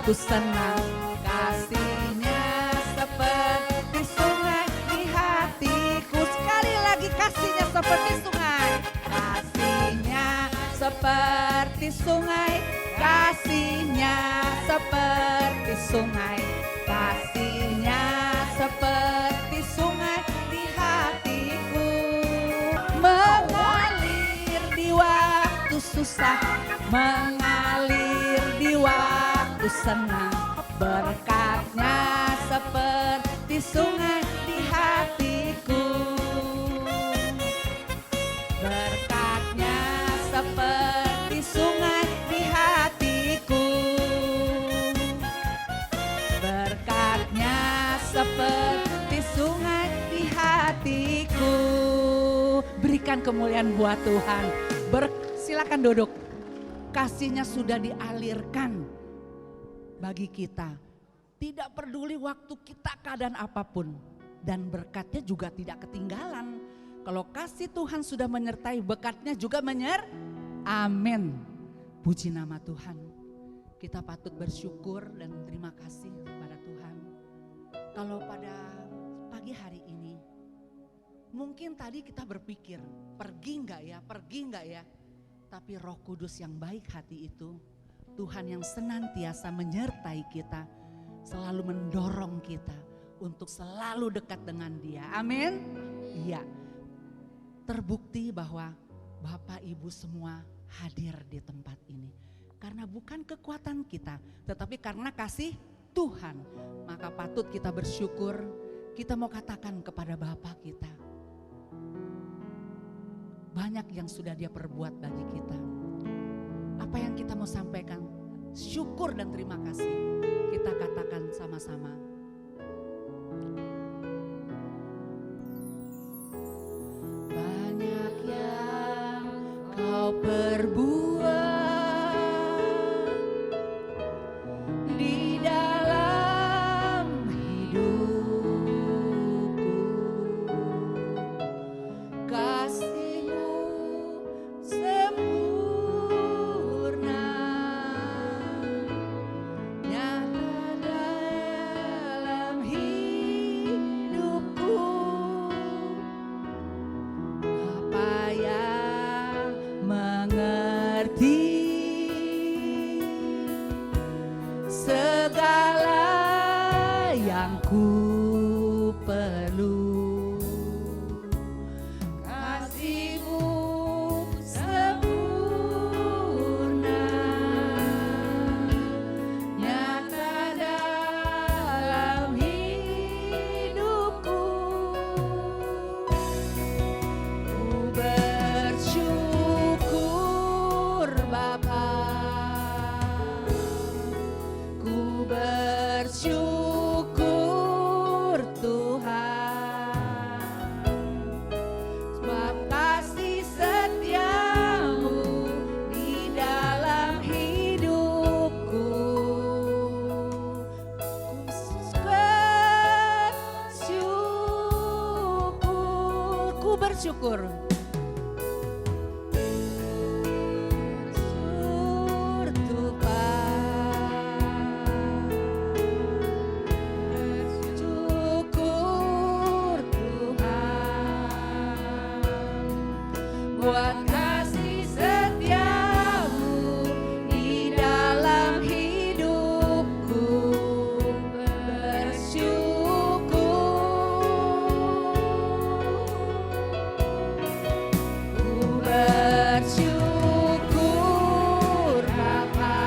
ku senang. Kasih-Nya seperti sungai di hatiku. Sekali lagi, kasih-Nya seperti sungai. Kasih-Nya seperti sungai. Kasih-Nya seperti sungai. Kasih-Nya seperti sungai di hatiku. Mengalir di waktu susah, mengalir di waktu senang. Berkat-Nya seperti sungai di hatiku. Berkat-Nya seperti sungai di hatiku. Berkat-Nya seperti sungai di hatiku. Berikan kemuliaan buat Tuhan. Silakan duduk. Kasih-Nya sudah dialirkan bagi kita. Tidak peduli waktu kita keadaan apapun. Dan berkat-Nya juga tidak ketinggalan. Kalau kasih Tuhan sudah menyertai, berkat-Nya juga amin. Puji nama Tuhan. Kita patut bersyukur dan terima kasih kepada Tuhan. Kalau pada pagi hari ini, mungkin tadi kita berpikir, pergi enggak ya? Tapi Roh Kudus yang baik hati itu, Tuhan yang senantiasa menyertai kita, selalu mendorong kita untuk selalu dekat dengan Dia. Amin. Iya. Terbukti bahwa Bapak Ibu semua hadir di tempat ini. Karena bukan kekuatan kita, tetapi karena kasih Tuhan. Maka patut kita bersyukur. Kita mau katakan kepada Bapa kita, banyak yang sudah Dia perbuat bagi kita. Apa yang kita mau sampaikan? Syukur dan terima kasih. Kita katakan sama-sama. Banyak yang Kau perbuat di dalam hidupku. Kasih-Mu sempurna, nyata dalam hidupku. Apa yang mengerti segala yang ku perlu. Kasih-Mu sempurna, nyata dalam hidupku. Ku bersyukur Bapa, ku bersyukur Tuhan, sebab kasih setia-Mu di dalam hidupku. Ku bersyukur. Syukur Tuhan buat kasih setia-Mu di dalam hidupku. Bersyukur Bapa,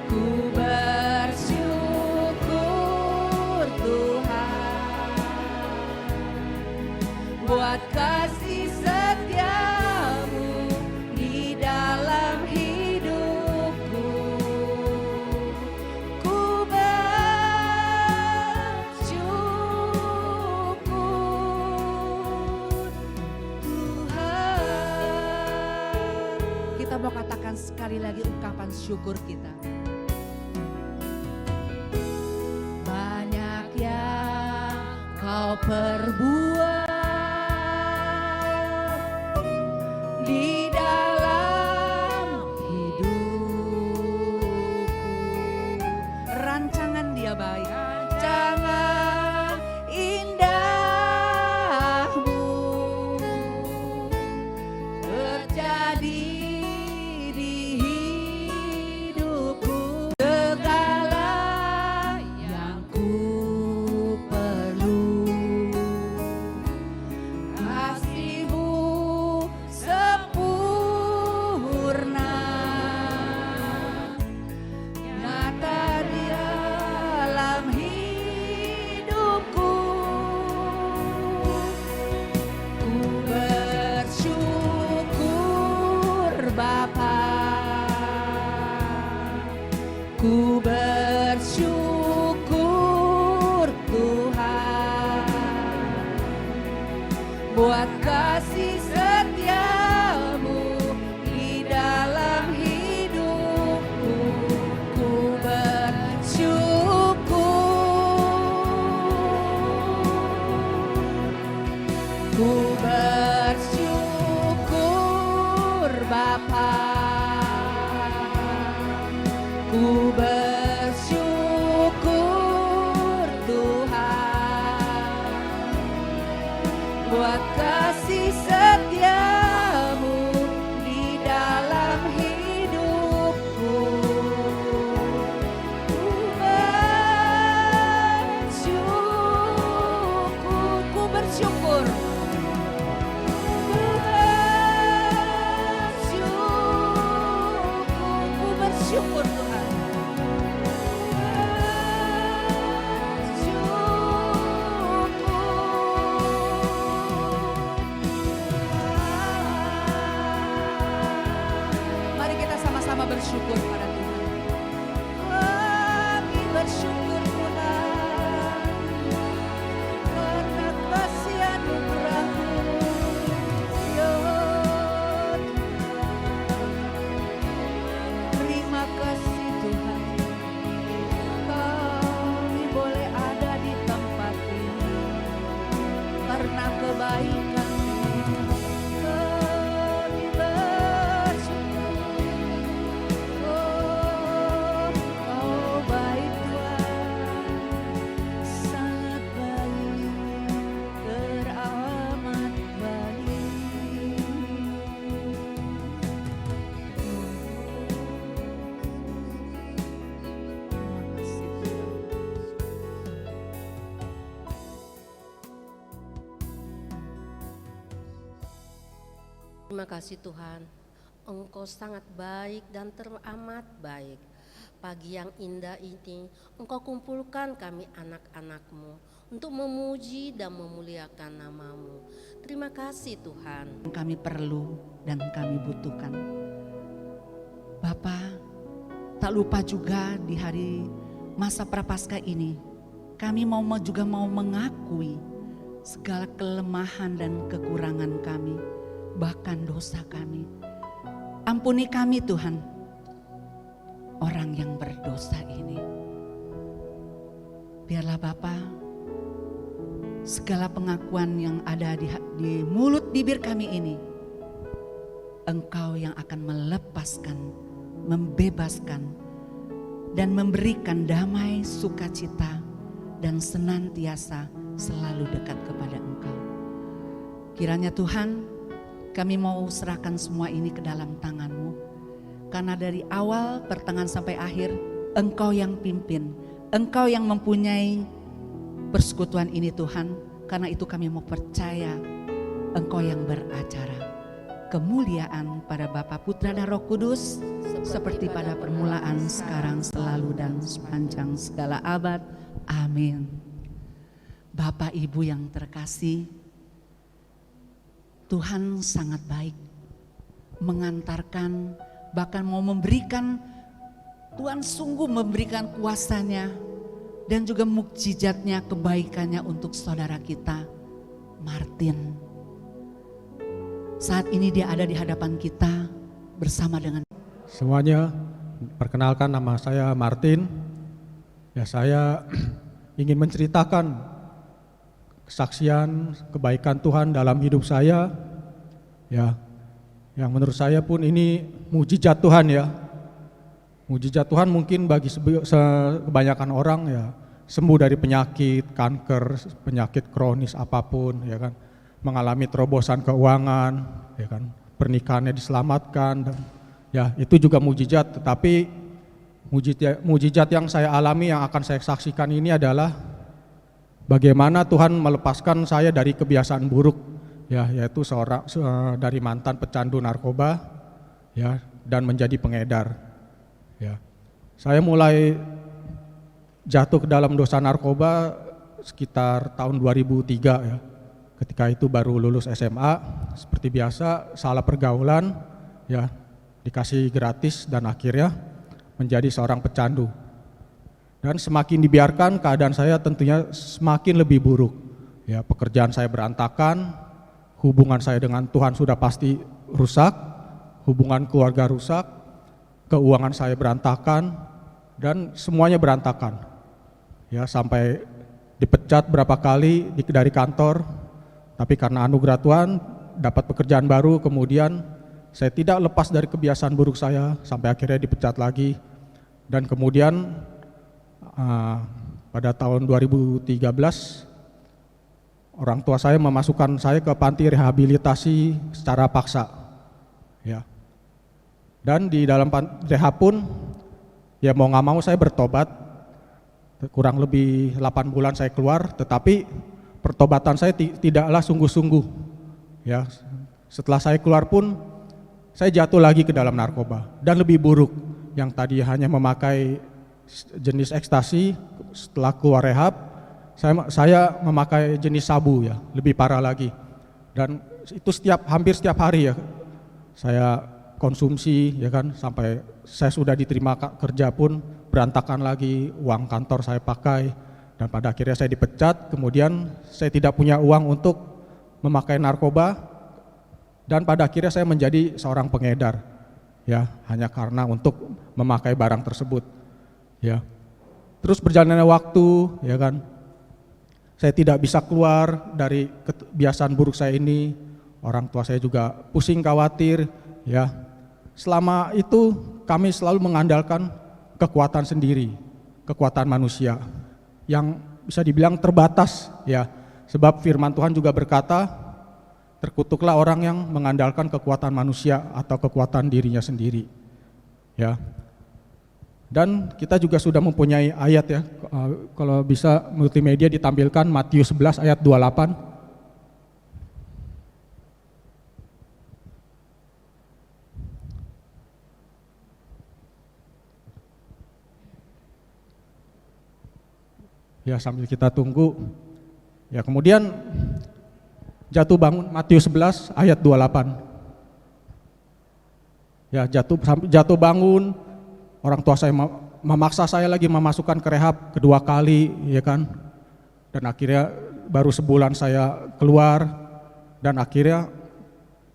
ku bersyukur Tuhan buat kasih setia-Mu di dalam hidupku. Ku bersyukur Tuhan. Kita mau katakan sekali lagi ungkapan syukur kita. Banyak yang Kau perbuat di dalam hidupku. Ku bersyukur Tuhan buat kasih setiamu di dalam hidupku. Ku bersyukur Bapa. Ku bersyukur Tuhan buat kasih setiamu di dalam hidupku. Ku bersyukur. Ku bersyukur Tuhan. Mari kita sama-sama bersyukur pada Tuhan. Kami bersyukur Tuhan karena kasih anugerah-Mu. Ya Tuhan, terima kasih Tuhan. Kami boleh ada di tempat ini karena kebaikan. Terima kasih Tuhan, Engkau sangat baik dan teramat baik. Pagi yang indah ini Engkau kumpulkan kami anak-anak-Mu untuk memuji dan memuliakan nama-Mu. Terima kasih Tuhan. Kami perlu dan kami butuhkan. Bapa, tak lupa juga di hari masa Prapaskah ini, kami juga mau mengakui segala kelemahan dan kekurangan kami, bahkan dosa kami. Ampuni kami Tuhan, orang yang berdosa ini. Biarlah Bapa, segala pengakuan yang ada di mulut bibir kami ini, Engkau yang akan melepaskan, membebaskan, dan memberikan damai, sukacita, dan senantiasa selalu dekat kepada Engkau. Kiranya Tuhan, kami mau serahkan semua ini ke dalam tangan-Mu. Karena dari awal, pertengahan sampai akhir, Engkau yang pimpin. Engkau yang mempunyai persekutuan ini Tuhan. Karena itu kami mau percaya Engkau yang beracara. Kemuliaan pada Bapa, Putra dan Roh Kudus. Seperti pada permulaan, sekarang, selalu, dan sepanjang segala abad. Amin. Bapak Ibu yang terkasih, Tuhan sangat baik, mengantarkan, bahkan mau memberikan, Tuhan sungguh memberikan kuasanya dan juga mukjizatnya, kebaikannya untuk saudara kita, Martin. Saat ini dia ada di hadapan kita bersama dengan semuanya. Perkenalkan, nama saya Martin. Ya, saya ingin menceritakan kesaksian kebaikan Tuhan dalam hidup saya, ya, yang menurut saya pun ini mujizat Tuhan ya. Mujizat Tuhan mungkin bagi kebanyakan orang ya, sembuh dari penyakit, kanker, penyakit kronis apapun ya kan, mengalami terobosan keuangan ya kan, pernikahannya diselamatkan dan ya itu juga mujizat. Tetapi mujizat yang saya alami, yang akan saya saksikan ini adalah bagaimana Tuhan melepaskan saya dari kebiasaan buruk, ya, yaitu dari mantan pecandu narkoba, ya, dan menjadi pengedar. Ya, saya mulai jatuh ke dalam dosa narkoba sekitar tahun 2003, ya. Ketika itu baru lulus SMA, seperti biasa salah pergaulan, ya, dikasih gratis dan akhirnya menjadi seorang pecandu. Dan semakin dibiarkan, keadaan saya tentunya semakin lebih buruk. Ya, pekerjaan saya berantakan, hubungan saya dengan Tuhan sudah pasti rusak, hubungan keluarga rusak, keuangan saya berantakan, dan semuanya berantakan. Ya, sampai dipecat berapa kali dari kantor, tapi karena anugerah Tuhan dapat pekerjaan baru, kemudian saya tidak lepas dari kebiasaan buruk saya sampai akhirnya dipecat lagi. Dan kemudian pada tahun 2013 orang tua saya memasukkan saya ke panti rehabilitasi secara paksa. Ya. Dan di dalam rehab pun ya mau nggak mau saya bertobat. Kurang lebih 8 bulan saya keluar, tetapi pertobatan saya tidaklah sungguh-sungguh. Ya, setelah saya keluar pun saya jatuh lagi ke dalam narkoba dan lebih buruk. Yang tadi hanya memakai jenis ekstasi, setelah keluar rehab saya memakai jenis sabu, ya, lebih parah lagi. Dan itu hampir setiap hari ya saya konsumsi, ya kan, sampai saya sudah diterima kerja pun berantakan lagi, uang kantor saya pakai, dan pada akhirnya saya dipecat. Kemudian saya tidak punya uang untuk memakai narkoba, dan pada akhirnya saya menjadi seorang pengedar, ya, hanya karena untuk memakai barang tersebut, ya. Terus berjalannya waktu, ya kan, saya tidak bisa keluar dari kebiasaan buruk saya ini. Orang tua saya juga pusing, khawatir, ya. Selama itu kami selalu mengandalkan kekuatan sendiri, kekuatan manusia yang bisa dibilang terbatas, ya. Sebab firman Tuhan juga berkata, terkutuklah orang yang mengandalkan kekuatan manusia atau kekuatan dirinya sendiri, ya. Dan kita juga sudah mempunyai ayat, ya, kalau bisa multimedia ditampilkan Matius 11 ayat 28. Ya, sambil kita tunggu. Ya, kemudian jatuh bangun Matius 11 ayat 28. Ya, jatuh bangun, orang tua saya memaksa saya lagi memasukkan ke rehab kedua kali, ya kan. Dan akhirnya baru sebulan saya keluar, dan akhirnya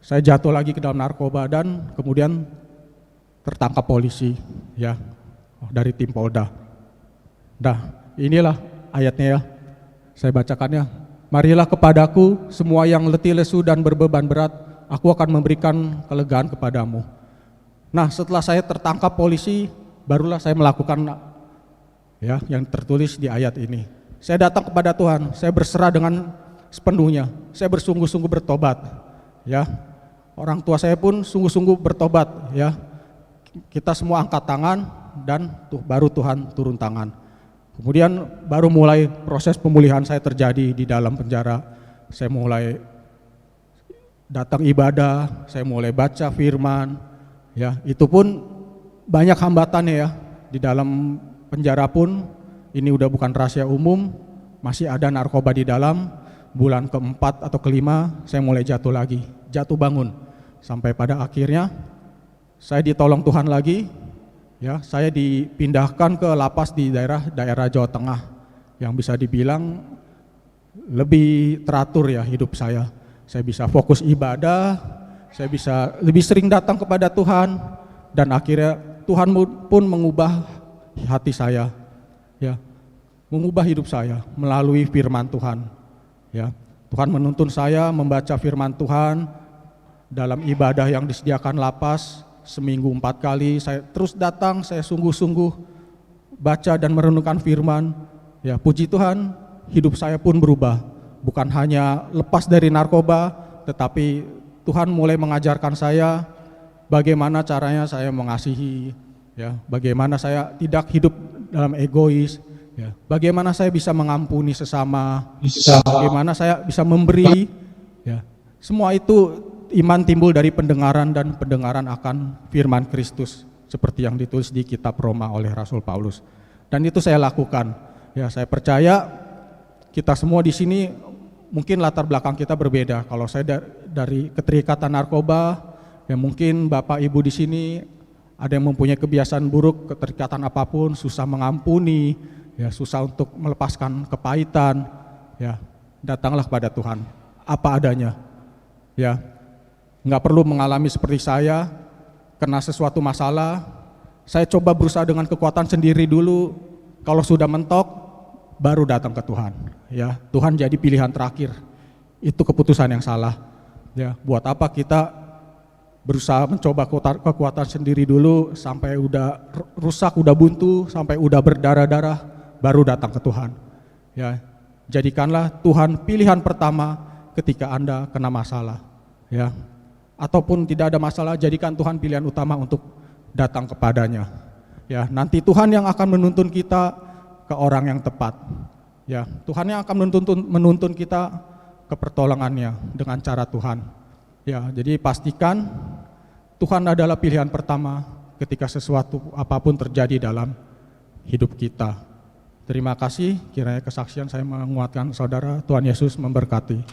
saya jatuh lagi ke dalam narkoba dan kemudian tertangkap polisi, ya, dari tim Polda. Nah, inilah ayatnya, ya, saya bacakannya. Marilah kepadaku semua yang letih lesu dan berbeban berat, aku akan memberikan kelegaan kepadamu. Nah, setelah saya tertangkap polisi, barulah saya melakukan, ya, yang tertulis di ayat ini. Saya datang kepada Tuhan, saya berserah dengan sepenuhnya, saya bersungguh-sungguh bertobat, ya. Orang tua saya pun sungguh-sungguh bertobat, ya. Kita semua angkat tangan dan baru Tuhan turun tangan. Kemudian baru mulai proses pemulihan saya terjadi di dalam penjara. Saya mulai datang ibadah, saya mulai baca firman, ya. Itu pun banyak hambatannya, ya. Di dalam penjara pun ini udah bukan rahasia umum, masih ada narkoba di dalam. Bulan keempat atau kelima saya mulai jatuh lagi, jatuh bangun. Sampai pada akhirnya saya ditolong Tuhan lagi. Ya, saya dipindahkan ke lapas di daerah Jawa Tengah yang bisa dibilang lebih teratur, ya, hidup saya. Saya bisa fokus ibadah, saya bisa lebih sering datang kepada Tuhan, dan akhirnya Tuhan pun mengubah hati saya, ya, mengubah hidup saya melalui firman Tuhan, ya. Tuhan menuntun saya membaca firman Tuhan dalam ibadah yang disediakan lapas. Seminggu 4 kali saya terus datang, saya sungguh-sungguh baca dan merenungkan firman. Ya, puji Tuhan, hidup saya pun berubah. Bukan hanya lepas dari narkoba, tetapi Tuhan mulai mengajarkan saya bagaimana caranya saya mengasihi, ya, bagaimana saya tidak hidup dalam egois, ya, bagaimana saya bisa mengampuni sesama, bagaimana saya bisa memberi, ya. Semua itu iman timbul dari pendengaran dan pendengaran akan firman Kristus seperti yang ditulis di kitab Roma oleh Rasul Paulus. Dan itu saya lakukan. Ya, saya percaya kita semua di sini mungkin latar belakang kita berbeda. Kalau saya dari keterikatan narkoba, ya mungkin Bapak Ibu di sini Ada yang mempunyai kebiasaan buruk, keterikatan apapun, susah mengampuni, ya susah untuk melepaskan kepahitan, ya datanglah kepada Tuhan apa adanya, ya nggak perlu mengalami seperti saya, kena sesuatu masalah, saya coba berusaha dengan kekuatan sendiri dulu, kalau sudah mentok baru datang ke Tuhan, ya Tuhan jadi pilihan terakhir, itu keputusan yang salah, ya buat apa kita berusaha mencoba kekuatan sendiri dulu sampai udah rusak, udah buntu, sampai udah berdarah-darah, baru datang ke Tuhan. Ya, jadikanlah Tuhan pilihan pertama ketika Anda kena masalah. Ya, ataupun tidak ada masalah, jadikan Tuhan pilihan utama untuk datang kepadanya. Ya, nanti Tuhan yang akan menuntun kita ke orang yang tepat. Ya, Tuhan yang akan menuntun kita ke pertolongannya dengan cara Tuhan. Ya, jadi pastikan Tuhan adalah pilihan pertama ketika sesuatu apapun terjadi dalam hidup kita. Terima kasih, kiranya kesaksian saya menguatkan saudara. Tuhan Yesus memberkati.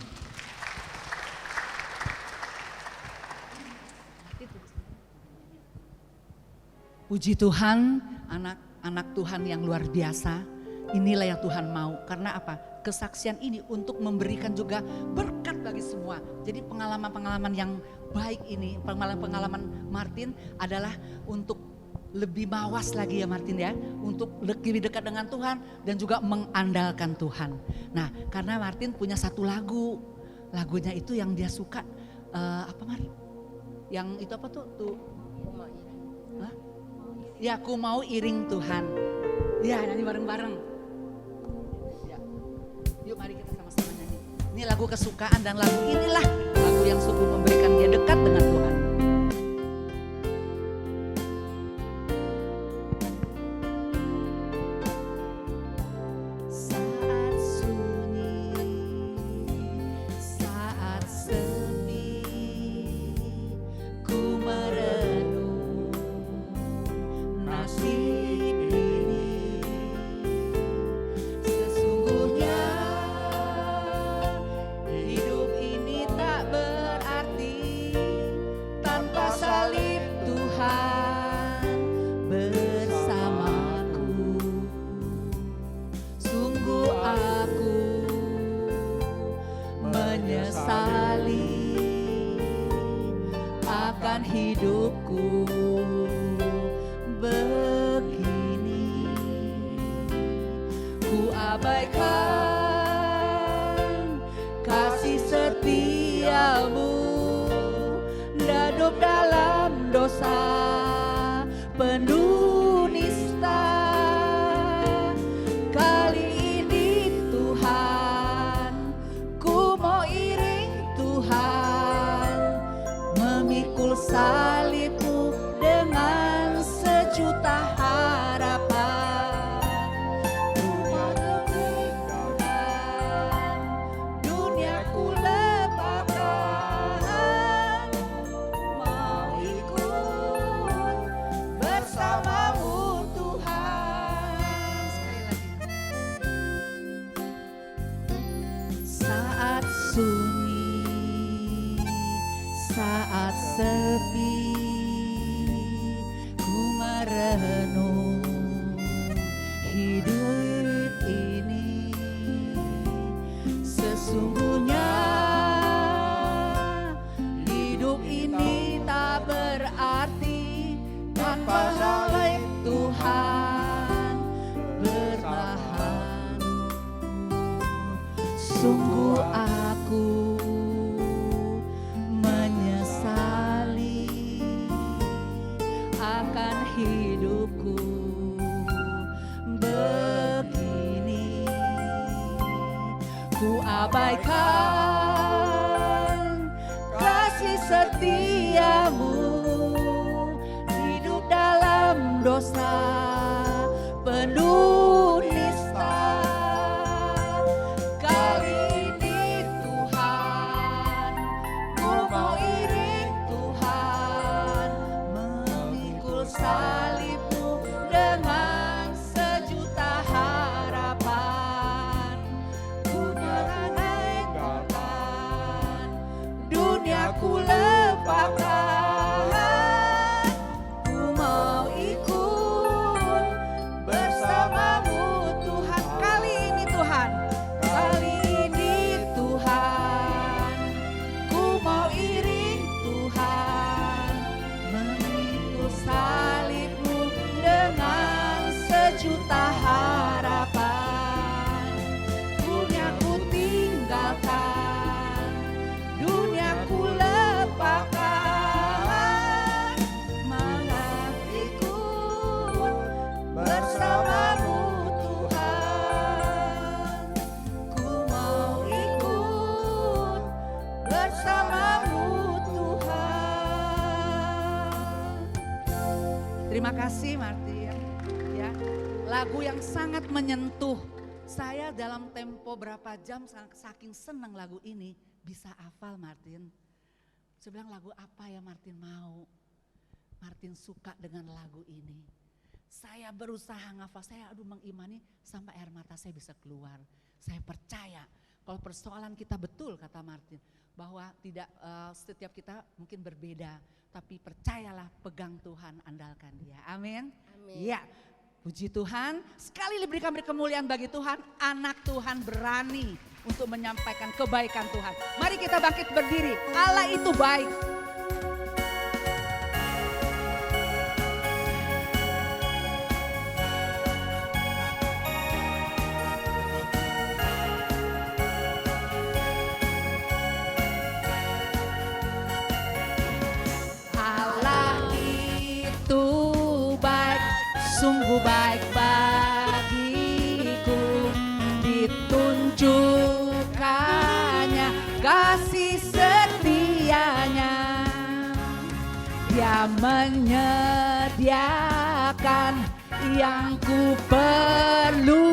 Puji Tuhan, anak-anak Tuhan yang luar biasa. Inilah yang Tuhan mau. Karena apa? Kesaksian ini untuk memberikan juga berkat bagi semua. Jadi pengalaman-pengalaman yang baik ini, pengalaman Martin adalah untuk lebih mawas lagi ya Martin ya, untuk lebih dekat dengan Tuhan dan juga mengandalkan Tuhan. Nah, karena Martin punya satu lagunya itu yang dia suka, apa Mar? Yang itu apa tuh? Hah? Ya, aku mau iring Tuhan. Ya, nyanyi bareng-bareng. Yuk mari kita sama-sama nyanyi. Ini lagu kesukaan dan lagu inilah lagu yang sungguh memberikan dia dekat dengan Tuhan. Saat sunyi, saat sepi, ku merenung nasib ini. Sesungguhnya hidup ini tak berarti tanpa salib Tuhan bersamaku. Sungguh aku menyesali akan hidupku begini. Ku abaikan kasih setiamu, hidup dalam dosa penuh nista. Kali ini Tuhan, ku mau iring Tuhan, memikul salibmu dengan sejuta harapan. Dunia ku lepaskan, mau ikut bersamamu Tuhan. Sekali lagi. Saat sunyi, saat sepi, ku merenung hidup ini. Sesungguhnya hidup ini tak berarti tanpa salib Tuhan bertahan. Sungguh aku menyesali akan hidupku begini. Ku abaikan kasih setiamu, hidup dalam dosa penuh nista. Kali ini Tuhan, ku mau iring Tuhan, memikul salibmu dengan sejuta harapan. Ku meranai korban, dunia ku lepaskan, berjuta harapan. Duniaku tinggalkan, duniaku lepaskan, mengabdiku bersamamu Tuhan. Ku mau ikut bersamamu Tuhan. Terima kasih Martin. Ya, lagu yang sangat menyentuh. Saya dalam tempo berapa jam saking senang lagu ini bisa hafal Martin. Saya bilang lagu apa ya Martin mau? Martin suka dengan lagu ini. Saya berusaha ngafal, saya mengimani sampai air mata saya bisa keluar. Saya percaya kalau persoalan kita betul kata Martin. Bahwa tidak setiap kita mungkin berbeda. Tapi percayalah pegang Tuhan, andalkan dia. Amin. Ya. Puji Tuhan, sekali diberikan kemuliaan bagi Tuhan, anak Tuhan berani untuk menyampaikan kebaikan Tuhan. Mari kita bangkit berdiri, Allah itu baik. Allah itu baik, sungguh baik bagiku, ditunjukkannya kasih setianya. Dia menyediakan yang ku perlukan,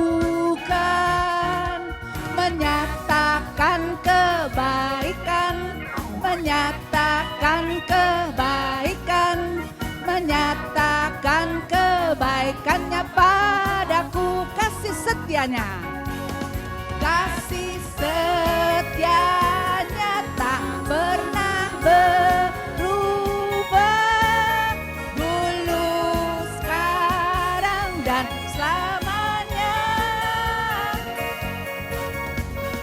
menyatakan kebaikan, menyatakan kebaikan, menyatakan kebaikannya padaku, kasih setianya. Kasih setianya tak pernah berubah, dulu, sekarang dan selamanya.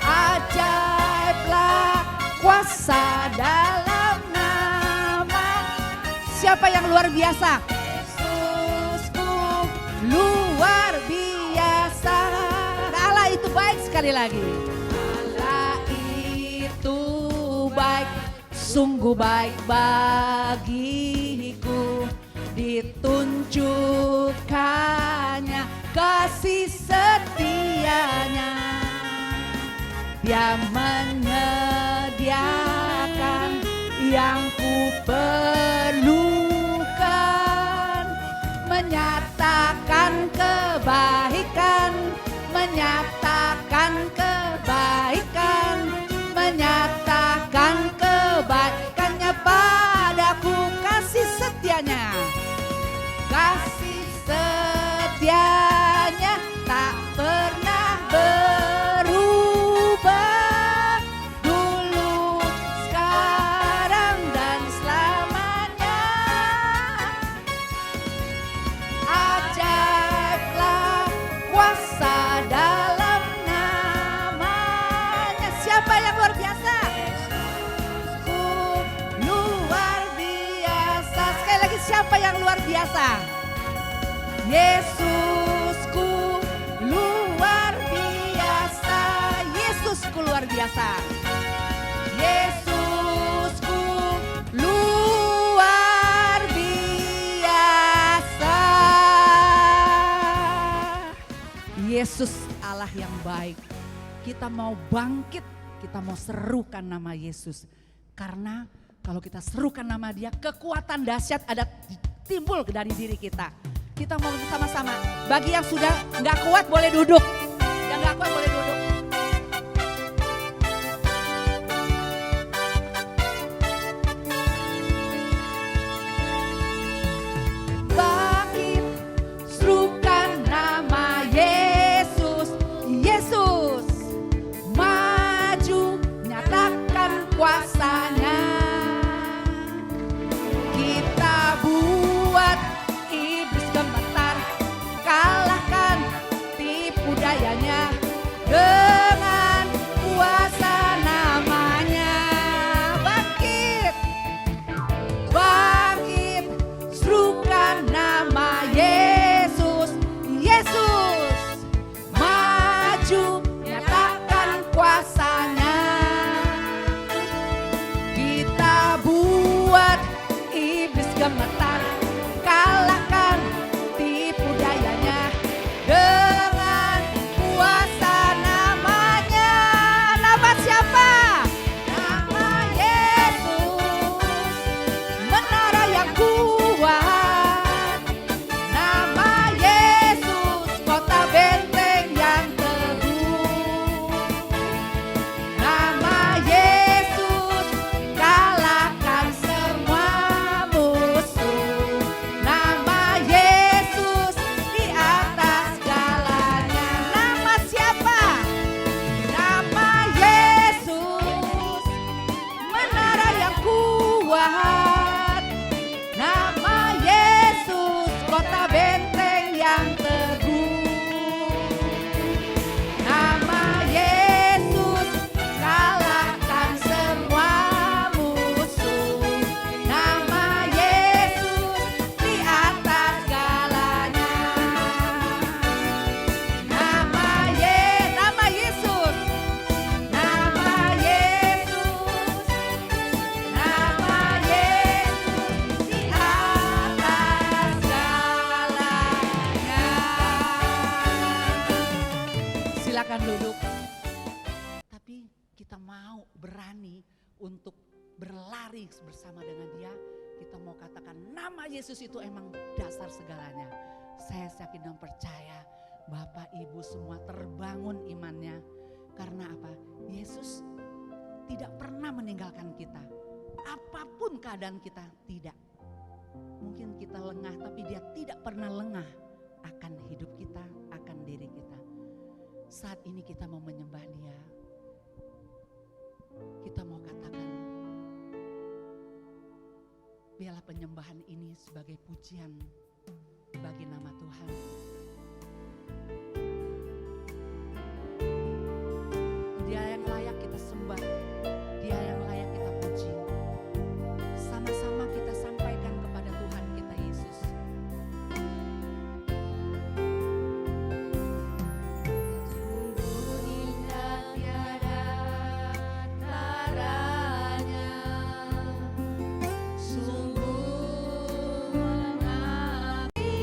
Ajaiblah kuasa dalam nama. Siapa yang luar biasa? Yesusku luar biasa. Allah itu baik, sekali lagi. Allah itu baik, sungguh baik bagiku, ditunjukkannya kasih setianya. Dia menyediakan yang ku perlukan, menyatakan kebaikan, menyatakan kebaikan, menyatakan kebaikannya padaku, kasih setianya. Kasih setianya tak pernah berubah, dulu, sekarang dan selamanya. Ajaiblah kuasa dalam namanya. Siapa yang luar biasa? Luar biasa. Sekali lagi, siapa yang luar biasa? Yesusku luar biasa. Yesusku luar biasa. Yesusku luar biasa. Yesus Allah yang baik. Kita mau bangkit, kita mau serukan nama Yesus. Karena kalau kita serukan nama Dia, kekuatan dahsyat ada timbul dari diri kita. Kita mau bersama-sama. Bagi yang sudah nggak kuat boleh duduk. Yang nggak kuat boleh duduk. Bangkit, serukan nama Yesus. Yesus maju, nyatakan kuasanya. Kita buat iblis gemetar, kalahkan tipu dayanya. silakan duduk. Tapi kita mau berani untuk berlari bersama dengan dia. Kita mau katakan nama Yesus itu emang dasar segalanya. Saya yakin dan percaya Bapak Ibu semua terbangun imannya. Karena apa? Yesus tidak pernah meninggalkan kita. Apapun keadaan kita, tidak. Mungkin kita lengah, tapi dia tidak pernah lengah akan hidup kita, akan diri kita. Saat ini kita mau menyembah dia. Kita mau katakan, biarlah penyembahan ini sebagai pujian bagi nama Tuhan. Dia yang layak kita sembah, dia yang layak kita puji. Sama-sama kita sampaikan kepada Tuhan kita Yesus. Sungguh indah tiada taranya, sungguh mengabdi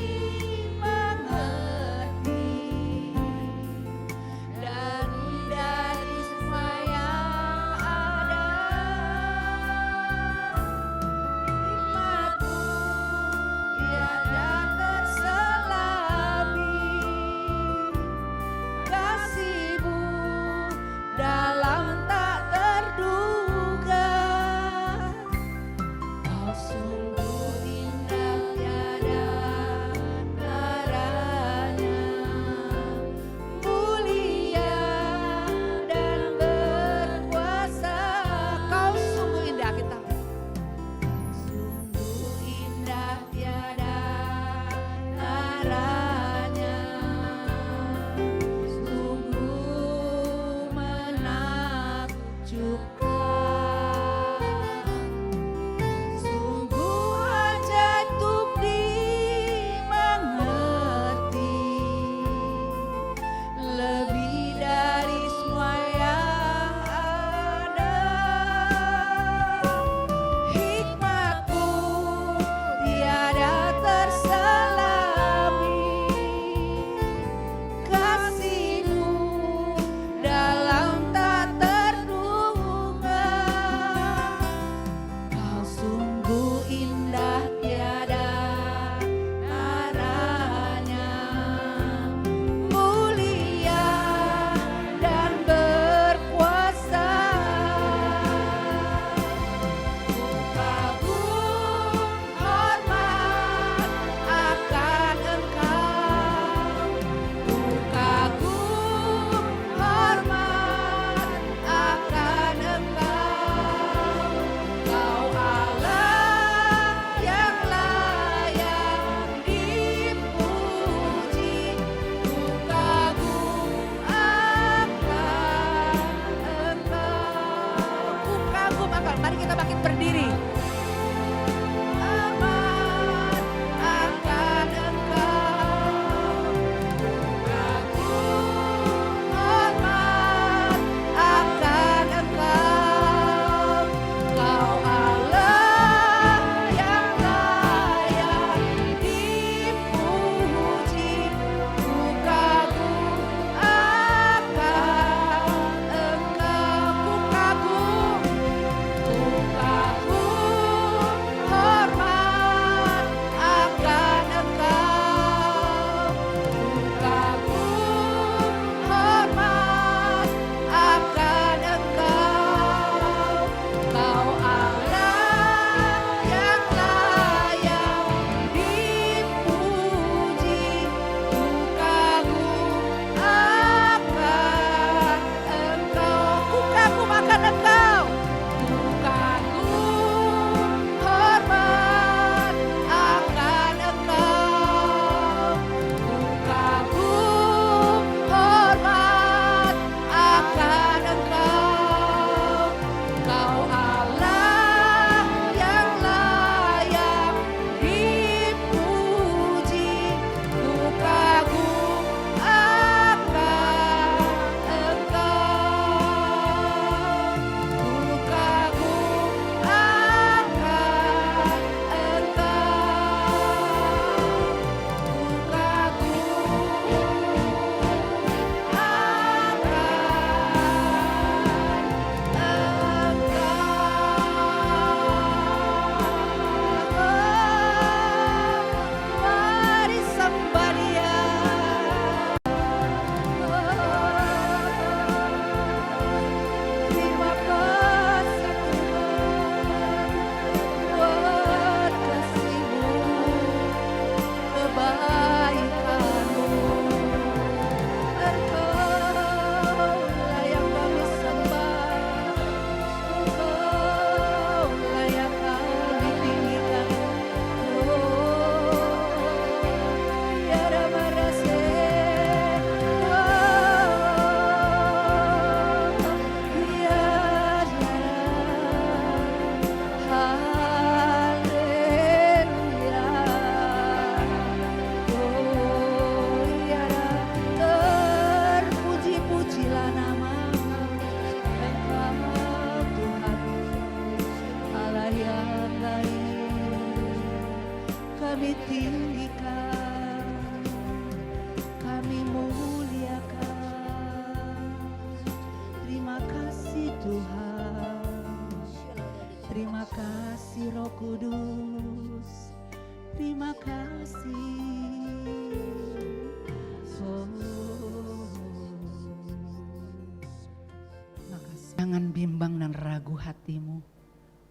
Jangan bimbang dan ragu hatimu.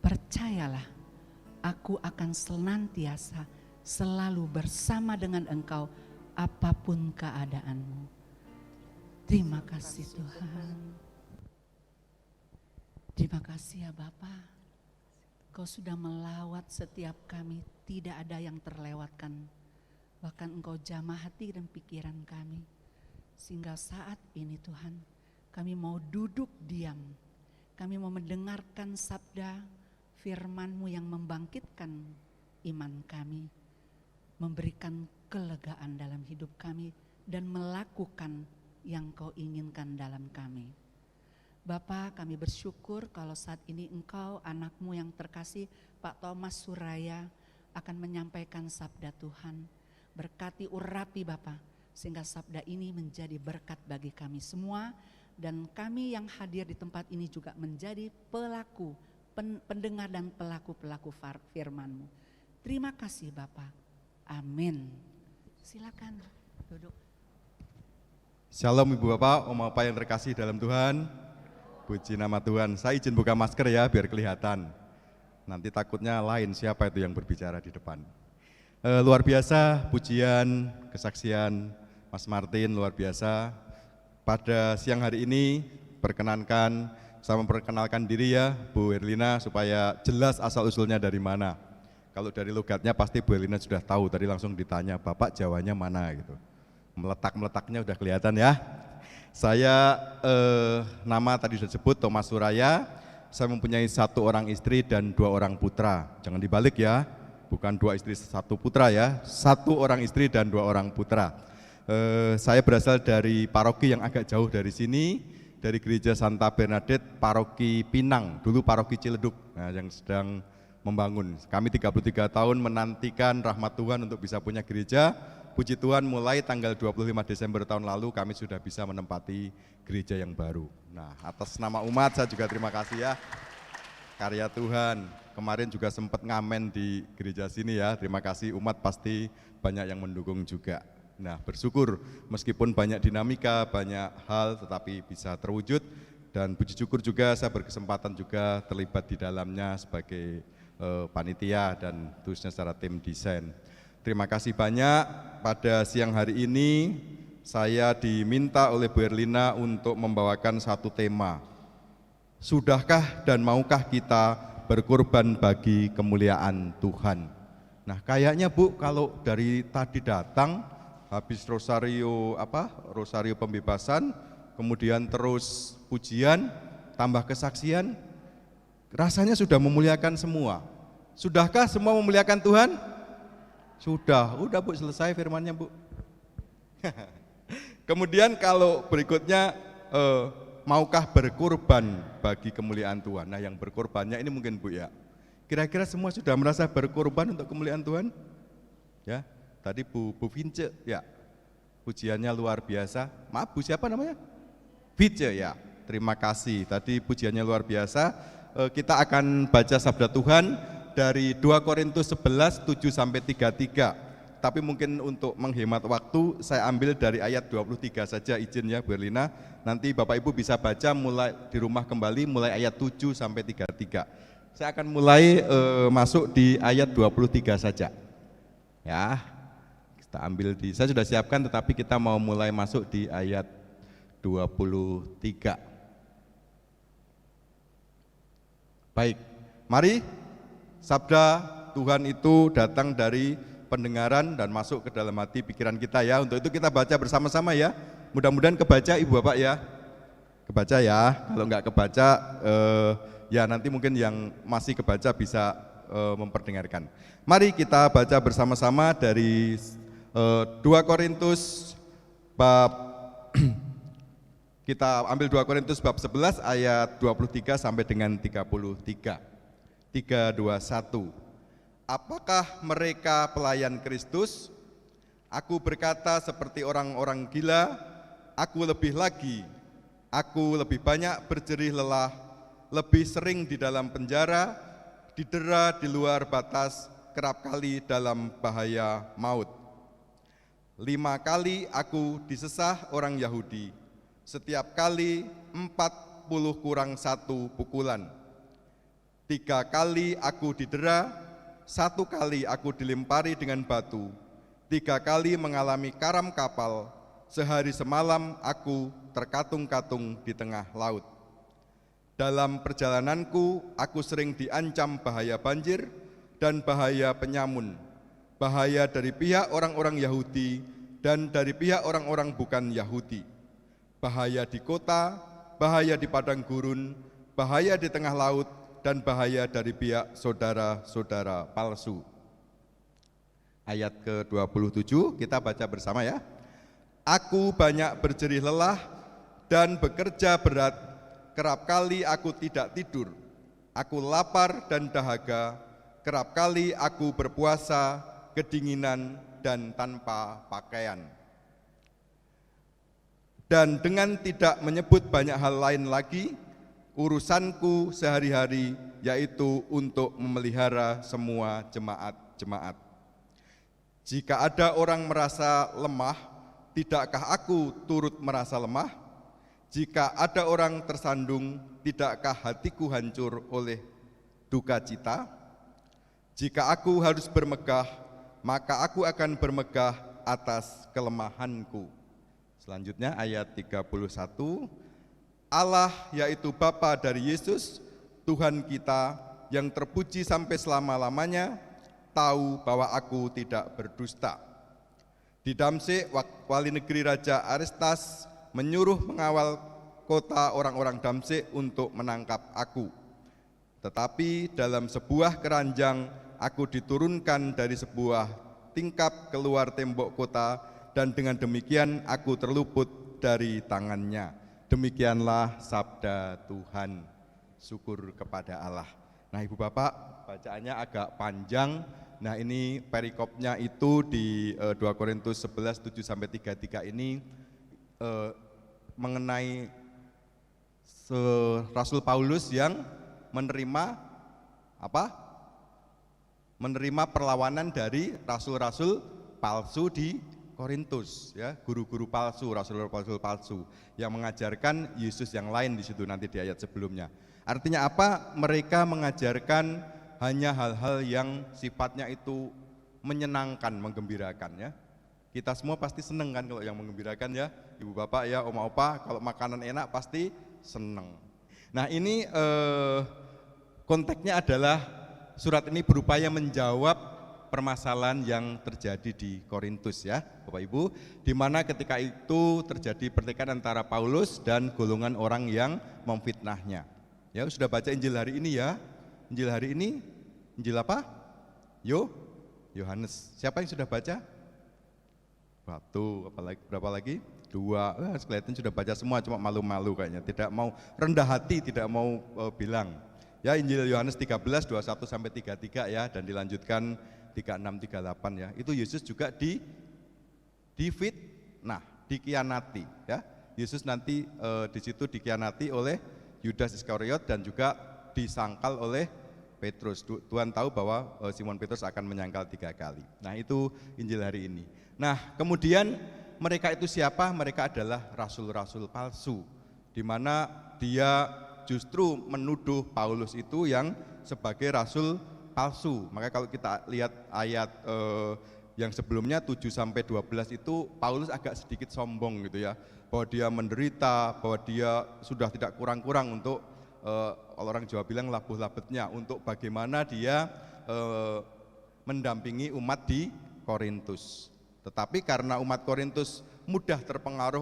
Percayalah, aku akan senantiasa selalu bersama dengan engkau apapun keadaanmu. Terima kasih Tuhan. Terima kasih ya Bapa. Kau sudah melawat setiap kami, tidak ada yang terlewatkan. Bahkan Engkau jamah hati dan pikiran kami. Sehingga saat ini Tuhan, kami mau duduk diam. Kami mau mendengarkan sabda firman-Mu yang membangkitkan iman kami. Memberikan kelegaan dalam hidup kami dan melakukan yang Kau inginkan dalam kami. Bapa, kami bersyukur kalau saat ini Engkau, anak-Mu yang terkasih, Pak Thomas Suraya, akan menyampaikan sabda Tuhan. Berkati urapi Bapa, sehingga sabda ini menjadi berkat bagi kami semua. Dan kami yang hadir di tempat ini juga menjadi pelaku, pendengar dan pelaku-pelaku firman-Mu. Terima kasih Bapa. Amin. Silakan duduk. Shalom Ibu Bapak, Om Bapak yang terkasih dalam Tuhan. Puji nama Tuhan. Saya izin buka masker ya biar kelihatan. Nanti takutnya lain siapa itu yang berbicara di depan. Luar biasa pujian, kesaksian Mas Martin luar biasa. Pada siang hari ini perkenankan saya memperkenalkan diri ya Bu Erlina supaya jelas asal usulnya dari mana. Kalau dari logatnya pasti Bu Erlina sudah tahu, tadi langsung ditanya Bapak Jawanya mana gitu. Meletak-meletaknya udah kelihatan ya. Saya nama tadi sudah disebut Thomas Suraya. Saya mempunyai 1 orang istri dan 2 orang putra. Jangan dibalik ya, bukan 2 istri 1 putra ya, 1 orang istri dan 2 orang putra. Saya berasal dari paroki yang agak jauh dari sini, dari Gereja Santa Bernadette, paroki Pinang, dulu paroki Ciledug, yang sedang membangun. Kami 33 tahun menantikan rahmat Tuhan untuk bisa punya gereja. Puji Tuhan mulai tanggal 25 Desember tahun lalu kami sudah bisa menempati gereja yang baru. Nah, atas nama umat saya juga terima kasih ya. Karya Tuhan, kemarin juga sempat ngamen di gereja sini ya. Terima kasih umat, pasti banyak yang mendukung juga. Nah, bersyukur meskipun banyak dinamika, banyak hal tetapi bisa terwujud. Dan puji syukur juga saya berkesempatan juga terlibat di dalamnya sebagai panitia dan khususnya secara tim desain. Terima kasih banyak. Pada siang hari ini saya diminta oleh Bu Erlina untuk membawakan satu tema. Sudahkah dan maukah kita berkorban bagi kemuliaan Tuhan? Nah, kayaknya Bu kalau dari tadi datang habis rosario rosario pembebasan, kemudian terus pujian, tambah kesaksian, rasanya sudah memuliakan semua. Sudahkah semua memuliakan Tuhan? Sudah, udah Bu, selesai firmannya Bu. Kemudian kalau berikutnya, maukah berkorban bagi kemuliaan Tuhan? Nah, yang berkorbannya ini mungkin Bu ya. Kira-kira semua sudah merasa berkorban untuk kemuliaan Tuhan? Ya, tadi Bu Vince ya, pujiannya luar biasa. Maaf Bu, siapa namanya? Vince ya, terima kasih. Tadi pujiannya luar biasa. Kita akan baca sabda Tuhan dari 2 Korintus 11, 7-33. Tapi mungkin untuk menghemat waktu, saya ambil dari ayat 23 saja, izin ya Bu Erlina. Nanti Bapak Ibu bisa baca mulai di rumah kembali, mulai ayat 7-33. Saya akan mulai masuk di ayat 23 saja. Ya, kita ambil saya sudah siapkan, tetapi kita mau mulai masuk di ayat 23. Baik, mari sabda Tuhan itu datang dari pendengaran dan masuk ke dalam hati pikiran kita ya. Untuk itu kita baca bersama-sama ya. Mudah-mudahan kebaca Ibu Bapak ya. Kebaca ya. Kalau enggak kebaca ya nanti mungkin yang masih kebaca bisa memperdengarkan. Mari kita baca bersama-sama dari 2 Korintus bab kita ambil 2 Korintus bab 11 ayat 23 sampai dengan 33. 3:21. Apakah mereka pelayan Kristus? Aku berkata seperti orang-orang gila, aku lebih lagi, aku lebih banyak berjerih lelah, lebih sering di dalam penjara, didera di luar batas, kerap kali dalam bahaya maut. 5 kali aku disesah orang Yahudi, setiap kali 4 10 - 1 pukulan. 3 kali aku didera, 1 kali aku dilempari dengan batu, 3 kali mengalami karam kapal, sehari semalam aku terkatung-katung di tengah laut. Dalam perjalananku, aku sering diancam bahaya banjir dan bahaya penyamun, bahaya dari pihak orang-orang Yahudi dan dari pihak orang-orang bukan Yahudi, bahaya di kota, bahaya di padang gurun, bahaya di tengah laut, dan bahaya dari pihak saudara-saudara palsu. Ayat ke-27 kita baca bersama ya. Aku banyak berjerih lelah dan bekerja berat, kerap kali aku tidak tidur. Aku lapar dan dahaga, kerap kali aku berpuasa, kedinginan dan tanpa pakaian. Dan dengan tidak menyebut banyak hal lain lagi, urusanku sehari-hari yaitu untuk memelihara semua jemaat-jemaat. Jika ada orang merasa lemah, tidakkah aku turut merasa lemah? Jika ada orang tersandung, tidakkah hatiku hancur oleh duka cita? Jika aku harus bermegah, maka aku akan bermegah atas kelemahanku. Selanjutnya ayat 31. Allah yaitu Bapa dari Yesus, Tuhan kita yang terpuji sampai selama-lamanya, tahu bahwa aku tidak berdusta. Di Damsyik, wali negeri Raja Aristas menyuruh mengawal kota orang-orang Damsyik untuk menangkap aku. Tetapi dalam sebuah keranjang aku diturunkan dari sebuah tingkap keluar tembok kota, dan dengan demikian aku terluput dari tangannya. Demikianlah sabda Tuhan. Syukur kepada Allah. Nah, Ibu Bapak, bacaannya agak panjang. Nah, ini perikopnya itu di 2 Korintus 11, 7-33 ini mengenai Rasul Paulus yang menerima apa? Menerima perlawanan dari rasul-rasul palsu di Korintus, ya, guru-guru palsu, rasul-rasul palsu yang mengajarkan Yesus yang lain di situ nanti di ayat sebelumnya. Artinya apa? Mereka mengajarkan hanya hal-hal yang sifatnya itu menyenangkan, menggembirakan, ya. Kita semua pasti seneng kan kalau yang menggembirakan, ya, Ibu Bapak, ya, Oma Opa, kalau makanan enak pasti seneng. Nah, ini konteksnya adalah surat ini berupaya menjawab permasalahan yang terjadi di Korintus, ya Bapak Ibu, di mana ketika itu terjadi pertikaian antara Paulus dan golongan orang yang memfitnahnya. Ya, sudah baca Injil hari ini, ya. Injil hari ini, Injil apa? Yohanes. Siapa yang sudah baca? Satu, berapa lagi? 2. Kelihatan sudah baca semua, cuma malu-malu kayaknya, tidak mau rendah hati, tidak mau bilang. Ya, Injil Yohanes 13, 21-33 ya, dan dilanjutkan 36-38 ya. Itu Yesus juga dikhianati, ya. Yesus nanti di situ dikhianati oleh Yudas Iskariot dan juga disangkal oleh Petrus. Tuhan tahu bahwa Simon Petrus akan menyangkal 3 kali. Nah, itu Injil hari ini. Nah, kemudian mereka itu siapa? Mereka adalah rasul-rasul palsu, di mana dia justru menuduh Paulus itu yang sebagai rasul palsu. Maka kalau kita lihat ayat yang sebelumnya 7-12 itu Paulus agak sedikit sombong gitu ya, bahwa dia menderita, bahwa dia sudah tidak kurang-kurang untuk orang Jawa bilang labuh labetnya, untuk bagaimana dia mendampingi umat di Korintus. Tetapi karena umat Korintus mudah terpengaruh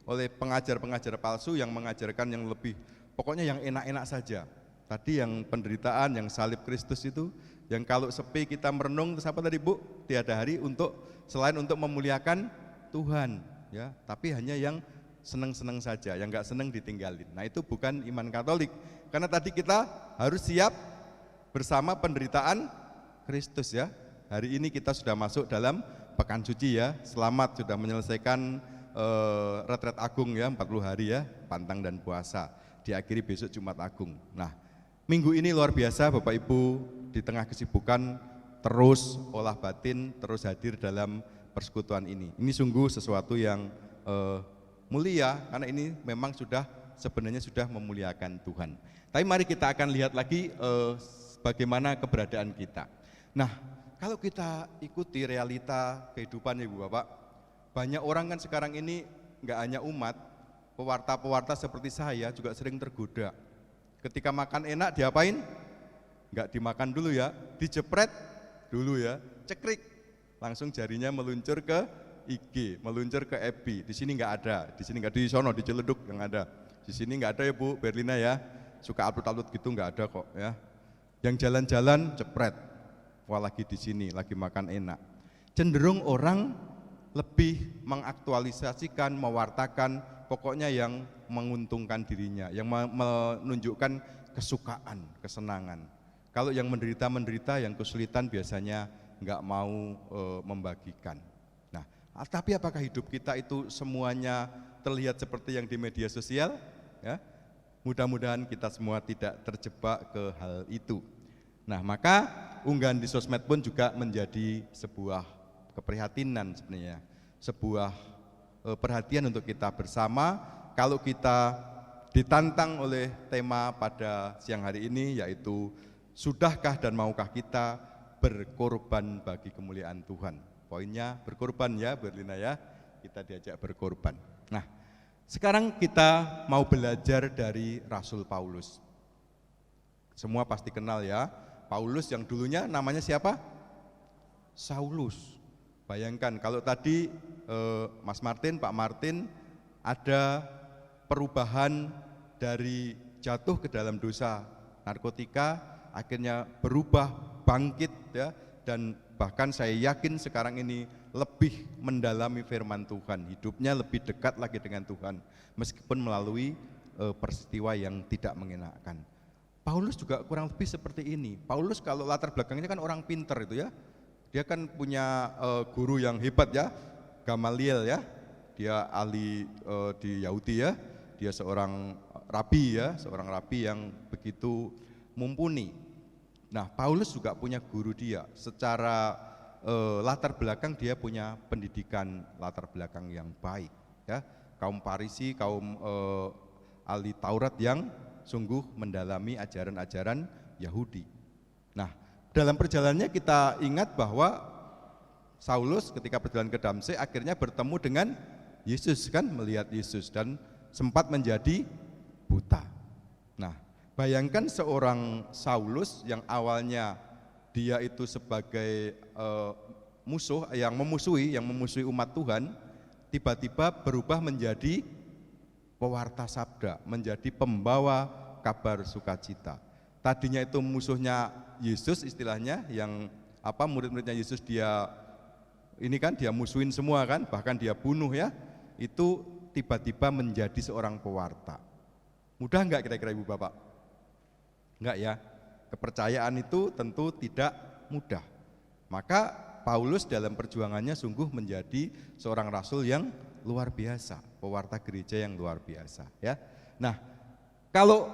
oleh pengajar-pengajar palsu yang mengajarkan yang lebih, pokoknya yang enak-enak saja. Tadi yang penderitaan, yang salib Kristus itu, yang kalau sepi kita merenung, terus apa tadi Bu? Tiada hari selain untuk memuliakan Tuhan, ya, tapi hanya yang seneng-seneng saja, yang enggak seneng ditinggalin. Nah, itu bukan iman Katolik. Karena tadi kita harus siap bersama penderitaan Kristus, ya. Hari ini kita sudah masuk dalam pekan suci, ya. Selamat sudah menyelesaikan retret agung, ya, 40 hari, ya, pantang dan puasa. Diakhiri besok Jumat Agung. Nah, minggu ini luar biasa Bapak Ibu, di tengah kesibukan terus olah batin, terus hadir dalam persekutuan ini. Ini sungguh sesuatu yang mulia, karena ini memang sudah sebenarnya sudah memuliakan Tuhan. Tapi mari kita akan lihat lagi bagaimana keberadaan kita. Nah, kalau kita ikuti realita kehidupan Ibu Bapak, banyak orang kan sekarang ini nggak hanya umat, pewarta-pewarta seperti saya juga sering tergoda. Ketika makan enak diapain? Nggak dimakan dulu ya, dijepret dulu ya, cekrik, langsung jarinya meluncur ke IG, meluncur ke FB. Di sini nggak ada, di sini nggak, di sono di Ciledug yang ada. Di sini nggak ada ya Bu Berlina ya, suka upload-upload gitu nggak ada kok ya. Yang jalan-jalan jepret, wah lagi di sini, lagi makan enak. Cenderung orang lebih mengaktualisasikan, mewartakan, pokoknya yang menguntungkan dirinya, yang menunjukkan kesukaan, kesenangan. Kalau yang menderita-menderita, yang kesulitan biasanya nggak mau membagikan. Nah, tapi apakah hidup kita itu semuanya terlihat seperti yang di media sosial? Ya, mudah-mudahan kita semua tidak terjebak ke hal itu. Nah, maka unggahan di sosmed pun juga menjadi sebuah keprihatinan sebenarnya, sebuah perhatian untuk kita bersama. Kalau kita ditantang oleh tema pada siang hari ini, yaitu sudahkah dan maukah kita berkorban bagi kemuliaan Tuhan. Poinnya berkorban ya Berlina ya, kita diajak berkorban. Nah, sekarang kita mau belajar dari Rasul Paulus. Semua pasti kenal ya, Paulus yang dulunya namanya siapa? Saulus. Bayangkan kalau tadi Mas Martin, Pak Martin, ada perubahan dari jatuh ke dalam dosa narkotika, akhirnya berubah, bangkit ya, dan bahkan saya yakin sekarang ini lebih mendalami firman Tuhan, hidupnya lebih dekat lagi dengan Tuhan, meskipun melalui peristiwa yang tidak mengenakan. Paulus juga kurang lebih seperti ini. Paulus kalau latar belakangnya kan orang pinter itu ya, dia kan punya guru yang hebat ya, Gamaliel ya, dia ahli di Yahudi ya, dia seorang rabi ya, seorang rabi yang begitu mumpuni. Nah, Paulus juga punya guru dia, secara latar belakang dia punya pendidikan latar belakang yang baik ya, kaum Farisi, kaum ahli Taurat yang sungguh mendalami ajaran-ajaran Yahudi. Nah, dalam perjalanannya kita ingat bahwa Saulus ketika berjalan ke Damsik akhirnya bertemu dengan Yesus kan, melihat Yesus dan sempat menjadi buta. Nah, bayangkan seorang Saulus yang awalnya dia itu sebagai musuh yang memusuhi umat Tuhan, tiba-tiba berubah menjadi pewarta sabda, menjadi pembawa kabar sukacita. Tadinya itu musuhnya Yesus istilahnya, yang murid-muridnya Yesus dia musuhin semua kan, bahkan dia bunuh ya, itu tiba-tiba menjadi seorang pewarta. Mudah enggak kira-kira Ibu Bapak? Enggak ya, kepercayaan itu tentu tidak mudah. Maka Paulus dalam perjuangannya sungguh menjadi seorang rasul yang luar biasa, pewarta gereja yang luar biasa ya. Nah, kalau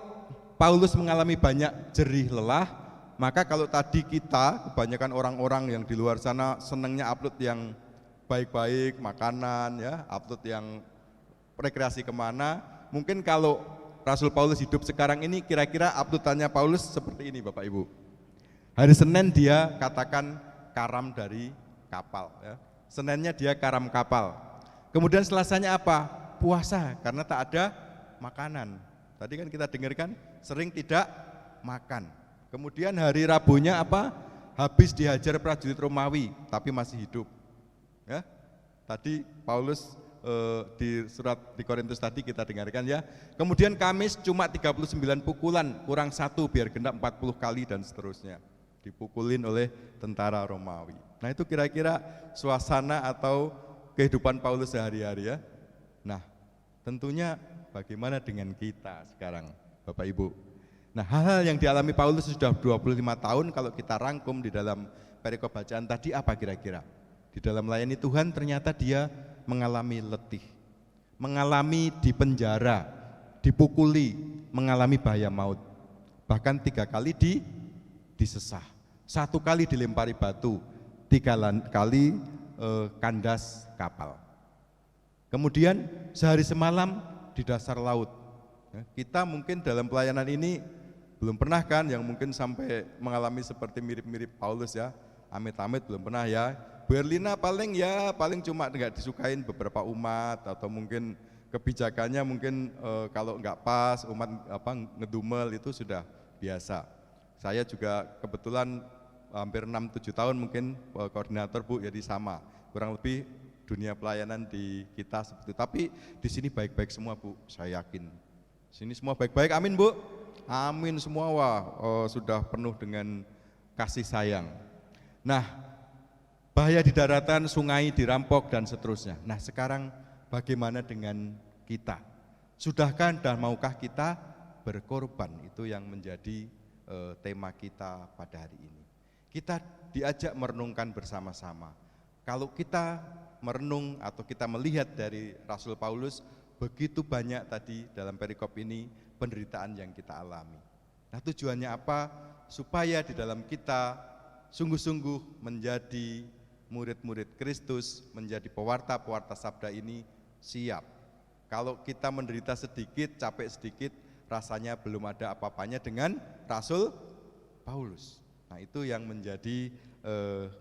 Paulus mengalami banyak jerih lelah, maka kalau tadi kita kebanyakan orang-orang yang di luar sana senangnya upload yang baik-baik, makanan ya, upload yang rekreasi kemana, mungkin kalau Rasul Paulus hidup sekarang ini kira-kira uploadannya Paulus seperti ini Bapak Ibu. Hari Senin dia katakan karam dari kapal ya. Seninnya dia karam kapal. Kemudian Selasanya apa? Puasa karena tak ada makanan. Tadi kan kita dengarkan sering tidak makan. Kemudian hari Rabunya apa? Habis dihajar prajurit Romawi tapi masih hidup. Ya. Tadi Paulus di surat di Korintus tadi kita dengarkan ya. Kemudian Kamis cuma 39 pukulan, kurang 1 biar genap 40 kali dan seterusnya. Dipukulin oleh tentara Romawi. Nah, itu kira-kira suasana atau kehidupan Paulus sehari-hari ya. Nah, tentunya bagaimana dengan kita sekarang Bapak Ibu? Nah, hal-hal yang dialami Paulus sudah 25 tahun kalau kita rangkum di dalam perikop bacaan tadi apa kira-kira? Di dalam melayani Tuhan ternyata dia mengalami letih, mengalami di penjara, dipukuli, mengalami bahaya maut. Bahkan 3 kali disesah, 1 kali dilempari batu, 3 kali kandas kapal. Kemudian sehari semalam di dasar laut, Ya, kita mungkin dalam pelayanan ini belum pernah kan yang mungkin sampai mengalami seperti mirip-mirip Paulus ya. Amit-amit belum pernah ya. Bu Erlina paling cuma nggak disukain beberapa umat atau mungkin kebijakannya mungkin kalau nggak pas umat ngedumel itu sudah biasa. Saya juga kebetulan hampir 6-7 tahun mungkin koordinator Bu, jadi sama kurang lebih dunia pelayanan di kita seperti itu. Tapi di sini baik-baik semua Bu, saya yakin. Sini semua baik-baik, amin Bu. Amin semua, sudah penuh dengan kasih sayang. Nah, bahaya di daratan, sungai dirampok dan seterusnya. Nah, sekarang bagaimana dengan kita? Sudahkah dan maukah kita berkorban? Itu yang menjadi tema kita pada hari ini. Kita diajak merenungkan bersama-sama. Kalau kita merenung atau kita melihat dari Rasul Paulus, begitu banyak tadi dalam perikop ini penderitaan yang kita alami. Nah, tujuannya apa? Supaya di dalam kita sungguh-sungguh menjadi murid-murid Kristus, menjadi pewarta-pewarta sabda ini siap. Kalau kita menderita sedikit, capek sedikit, rasanya belum ada apa-apanya dengan Rasul Paulus. Nah, itu yang menjadi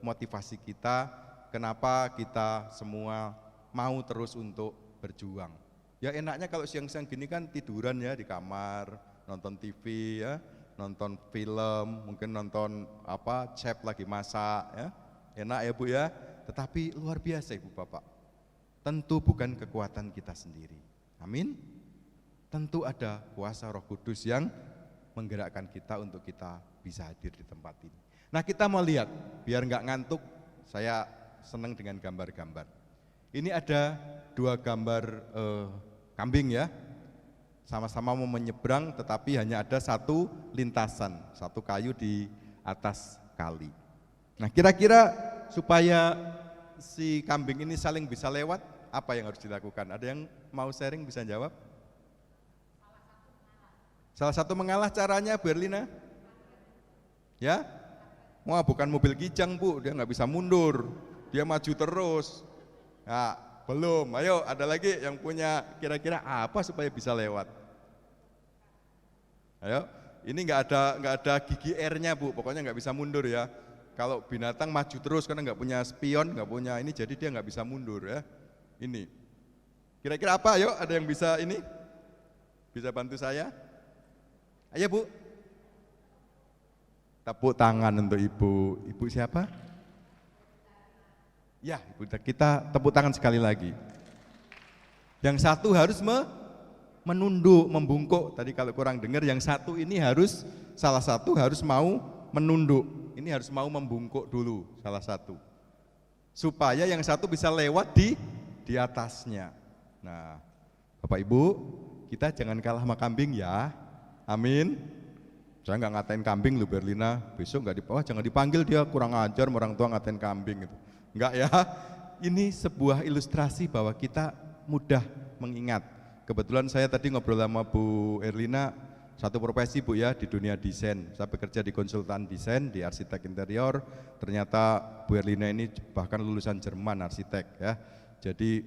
motivasi kita, kenapa kita semua mau terus untuk berjuang. Ya enaknya kalau siang-siang gini kan tiduran ya di kamar, nonton TV ya, nonton film, mungkin nonton chef lagi masak ya. Enak ya Bu ya, tetapi luar biasa Ibu Bapak. Tentu bukan kekuatan kita sendiri. Amin. Tentu ada kuasa Roh Kudus yang menggerakkan kita untuk kita bisa hadir di tempat ini. Nah, kita mau lihat, biar nggak ngantuk, saya senang dengan gambar-gambar. Ini ada 2 gambar kambing ya, sama-sama mau menyeberang tetapi hanya ada satu lintasan, satu kayu di atas kali. Nah, kira-kira supaya si kambing ini saling bisa lewat, apa yang harus dilakukan? Ada yang mau sharing bisa jawab? Salah satu mengalah caranya, Bu Erlina? Ya? Wah, bukan mobil kijang Bu, dia nggak bisa mundur, dia maju terus. Nah, belum, ayo ada lagi yang punya kira-kira apa supaya bisa lewat? Ayo, ini nggak ada gigi R-nya Bu, pokoknya nggak bisa mundur ya. Kalau binatang maju terus karena nggak punya spion, nggak punya ini, jadi dia nggak bisa mundur ya. Ini, kira-kira apa? Ayo, ada yang bisa ini? Bisa bantu saya? Ayo Bu. Tepuk tangan untuk Ibu. Ibu siapa? Ya, Ibu, kita tepuk tangan sekali lagi. Yang satu harus menunduk, membungkuk. Tadi kalau kurang dengar, yang satu ini salah satu harus mau menunduk. Ini harus mau membungkuk dulu, salah satu. Supaya yang satu bisa lewat di atasnya. Nah, Bapak Ibu, kita jangan kalah sama kambing ya. Amin. Saya nggak ngatain kambing lu Berlina, besok nggak jangan dipanggil dia kurang ajar, orang tua ngatain kambing gitu. Enggak ya, ini sebuah ilustrasi bahwa kita mudah mengingat. Kebetulan saya tadi ngobrol sama Bu Erlina, satu profesi Bu ya di dunia desain. Saya bekerja di konsultan desain, di arsitek interior. Ternyata Bu Erlina ini bahkan lulusan Jerman arsitek ya. Jadi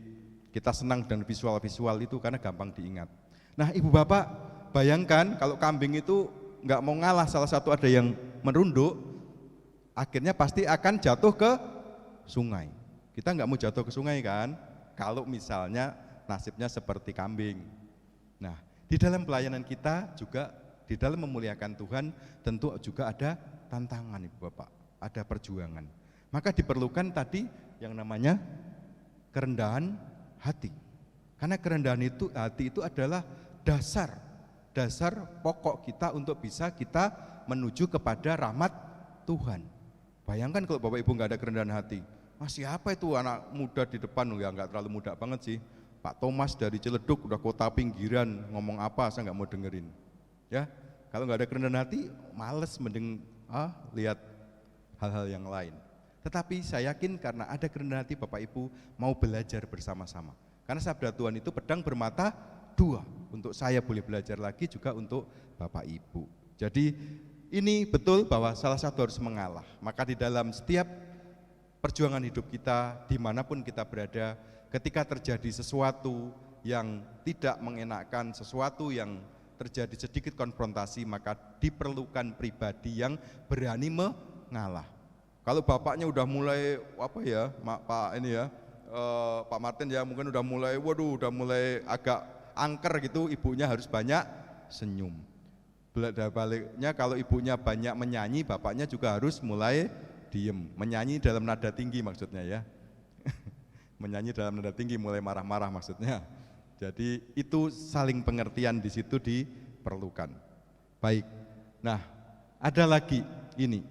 kita senang dengan visual-visual itu karena gampang diingat. Nah, Ibu Bapak, bayangkan kalau kambing itu nggak mau ngalah, salah satu ada yang merunduk, akhirnya pasti akan jatuh ke sungai. Kita nggak mau jatuh ke sungai kan, kalau misalnya nasibnya seperti kambing. Nah, di dalam pelayanan kita juga, di dalam memuliakan Tuhan, tentu juga ada tantangan Ibu Bapak, ada perjuangan. Maka diperlukan tadi yang namanya kerendahan hati. Karena kerendahan hati itu adalah dasar pokok kita untuk bisa kita menuju kepada rahmat Tuhan. Bayangkan kalau Bapak Ibu nggak ada kerendahan hati, siapa itu anak muda di depan? Ya nggak terlalu muda banget sih, Pak Thomas dari Ciledug, udah kota pinggiran, ngomong apa saya nggak mau dengerin. Ya, kalau nggak ada kerendahan hati, males mending lihat hal-hal yang lain. Tetapi saya yakin karena ada kerendahan hati, Bapak Ibu mau belajar bersama-sama. Karena sabda Tuhan itu pedang bermata 2. Untuk saya boleh belajar lagi, juga untuk Bapak Ibu. Jadi ini betul bahwa salah satu harus mengalah. Maka di dalam setiap perjuangan hidup kita, dimanapun kita berada, ketika terjadi sesuatu yang tidak mengenakan, sesuatu yang terjadi sedikit konfrontasi, maka diperlukan pribadi yang berani mengalah. Kalau bapaknya udah mulai Pak Martin ya mungkin udah mulai agak angker gitu, ibunya harus banyak senyum. Baliknya kalau ibunya banyak menyanyi, bapaknya juga harus mulai diem, menyanyi dalam nada tinggi maksudnya ya. Menyanyi dalam nada tinggi, mulai marah-marah maksudnya. Jadi itu saling pengertian di situ diperlukan. Baik. Nah, ada lagi ini.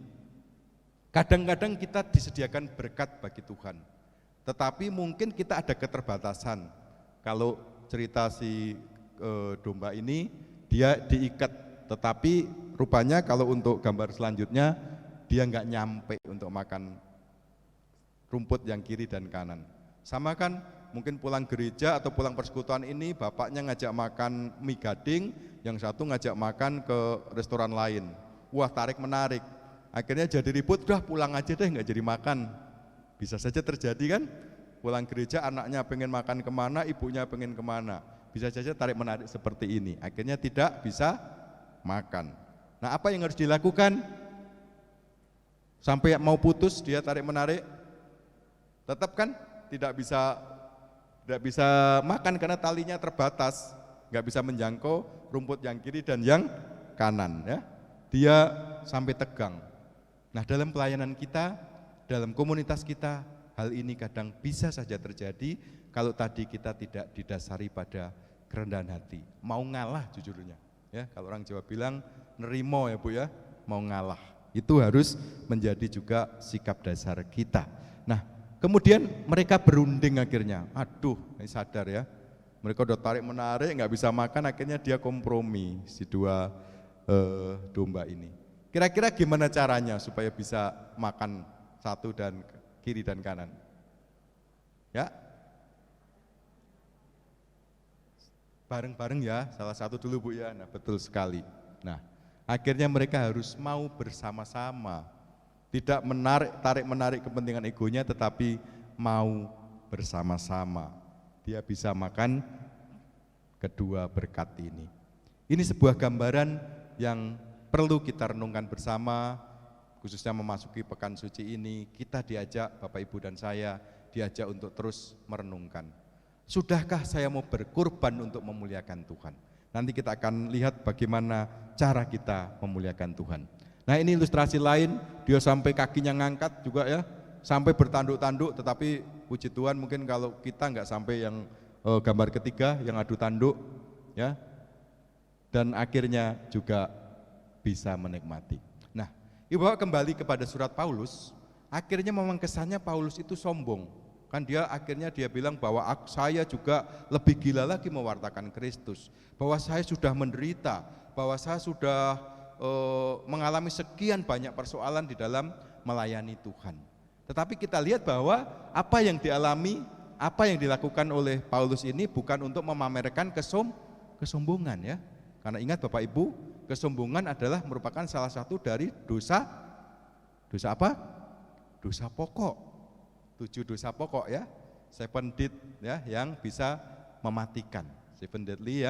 Kadang-kadang kita disediakan berkat bagi Tuhan. Tetapi mungkin kita ada keterbatasan. Kalau cerita si domba ini dia diikat, tetapi rupanya kalau untuk gambar selanjutnya dia nggak nyampe untuk makan rumput yang kiri dan kanan. Sama kan mungkin pulang gereja atau pulang persekutuan ini bapaknya ngajak makan mie gading, yang satu ngajak makan ke restoran lain. Wah, tarik menarik. Akhirnya jadi ribut, udah pulang aja deh, nggak jadi makan. Bisa saja terjadi kan? Pulang gereja anaknya pengen makan kemana, ibunya pengen kemana. Bisa saja tarik menarik seperti ini. Akhirnya tidak bisa makan. Nah, apa yang harus dilakukan? Sampai mau putus dia tarik menarik, tetap kan tidak bisa makan karena talinya terbatas, nggak bisa menjangkau rumput yang kiri dan yang kanan ya. Dia sampai tegang. Nah, dalam pelayanan kita, dalam komunitas kita, hal ini kadang bisa saja terjadi kalau tadi kita tidak didasari pada kerendahan hati, mau ngalah jujurnya. Ya, kalau orang Jawa bilang nerimo ya Bu ya, mau ngalah. Itu harus menjadi juga sikap dasar kita. Nah, kemudian mereka berunding akhirnya, aduh ini sadar ya, mereka udah tarik menarik nggak bisa makan, akhirnya dia kompromi si dua domba ini. Kira-kira gimana caranya supaya bisa makan satu dan kiri dan kanan? Ya, bareng-bareng ya, salah satu dulu Bu ya. Nah, betul sekali. Nah, akhirnya mereka harus mau bersama-sama, tidak tarik menarik kepentingan egonya, tetapi mau bersama-sama. Dia bisa makan kedua berkat ini. Ini sebuah gambaran yang perlu kita renungkan bersama, khususnya memasuki pekan suci ini. Kita diajak, Bapak Ibu dan saya, diajak untuk terus merenungkan. Sudahkah saya mau berkorban untuk memuliakan Tuhan? Nanti kita akan lihat bagaimana cara kita memuliakan Tuhan. Nah, ini ilustrasi lain, dia sampai kakinya ngangkat juga ya, sampai bertanduk-tanduk, tetapi puji Tuhan mungkin kalau kita nggak sampai yang gambar ketiga, yang adu tanduk ya, dan akhirnya juga bisa menikmati. Nah, Ibu Bapak kembali kepada surat Paulus, akhirnya memang kesannya Paulus itu sombong. Kan akhirnya dia bilang bahwa saya juga lebih gila lagi mewartakan Kristus, bahwa saya sudah menderita, bahwa saya sudah mengalami sekian banyak persoalan di dalam melayani Tuhan. Tetapi kita lihat bahwa apa yang dialami, apa yang dilakukan oleh Paulus ini bukan untuk memamerkan kesombongan ya. Karena ingat Bapak Ibu, kesombongan adalah merupakan salah satu dari dosa apa? Dosa pokok. 7 dosa pokok ya, 7 deed ya, yang bisa mematikan, 7 deadly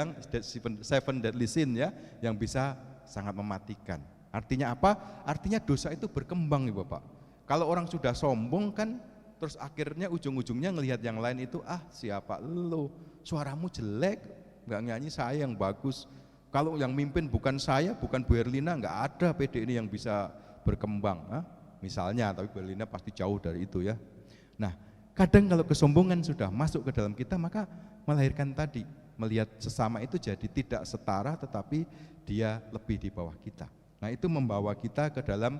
sin ya, yang bisa sangat mematikan. Artinya apa? Artinya dosa itu berkembang nih Bapak. Kalau orang sudah sombong kan, terus akhirnya ujung-ujungnya ngelihat yang lain itu, siapa lu, suaramu jelek, nggak nyanyi, saya yang bagus. Kalau yang mimpin bukan saya, bukan Bu Herlina, nggak ada PD ini yang bisa berkembang. Misalnya, tapi Bu Herlina pasti jauh dari itu ya. Nah, kadang kalau kesombongan sudah masuk ke dalam kita, maka melahirkan tadi, melihat sesama itu jadi tidak setara, tetapi dia lebih di bawah kita. Nah, itu membawa kita ke dalam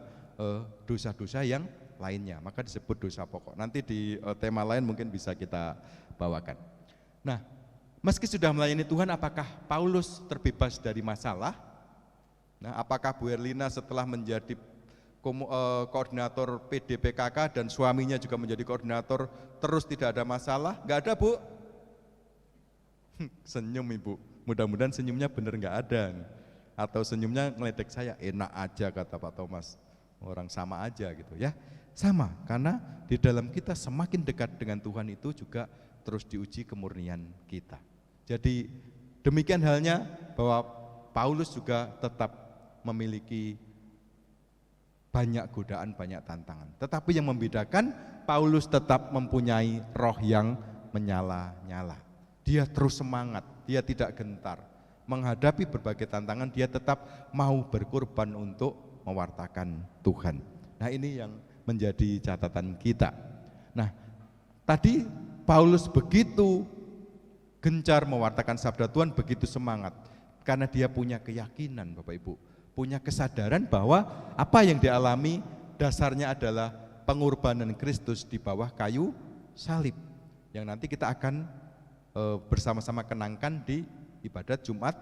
dosa-dosa yang lainnya, maka disebut dosa pokok. Nanti di tema lain mungkin bisa kita bawakan. Nah, meski sudah melayani Tuhan, apakah Paulus terbebas dari masalah? Nah, apakah Bu Herlina setelah menjadi koordinator PDPKK dan suaminya juga menjadi koordinator terus tidak ada masalah? Enggak ada Bu. Senyum Ibu, mudah-mudahan senyumnya benar enggak ada. Atau senyumnya ngeledek saya, enak aja kata Pak Thomas, orang sama aja gitu ya. Sama, karena di dalam kita semakin dekat dengan Tuhan itu juga terus diuji kemurnian kita. Jadi demikian halnya bahwa Paulus juga tetap memiliki banyak godaan, banyak tantangan. Tetapi yang membedakan, Paulus tetap mempunyai roh yang menyala-nyala. Dia terus semangat, dia tidak gentar. Menghadapi berbagai tantangan, dia tetap mau berkorban untuk mewartakan Tuhan. Nah, ini yang menjadi catatan kita. Nah, tadi Paulus begitu gencar mewartakan sabda Tuhan, begitu semangat. Karena dia punya keyakinan, Bapak Ibu, punya kesadaran bahwa apa yang dialami dasarnya adalah pengorbanan Kristus di bawah kayu salib, yang nanti kita akan bersama-sama kenangkan di ibadat Jumat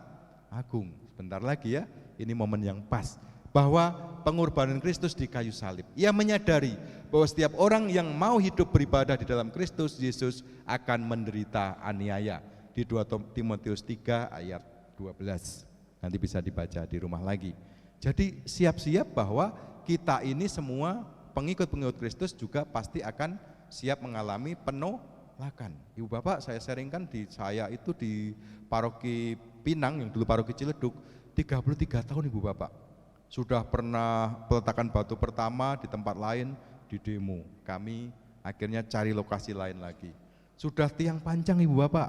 Agung. Sebentar lagi ya, ini momen yang pas, bahwa pengorbanan Kristus di kayu salib. Ia menyadari bahwa setiap orang yang mau hidup beribadah di dalam Kristus Yesus akan menderita aniaya. Di 2 Timotius 3 ayat 12. Nanti bisa dibaca di rumah lagi. Jadi siap-siap bahwa kita ini semua pengikut-pengikut Kristus juga pasti akan siap mengalami penolakan. Ibu Bapak, saya sharingkan saya itu di paroki Pinang, yang dulu paroki Ciledug, 33 tahun Ibu Bapak. Sudah pernah peletakan batu pertama di tempat lain, di demo. Kami akhirnya cari lokasi lain lagi. Sudah tiang panjang Ibu Bapak,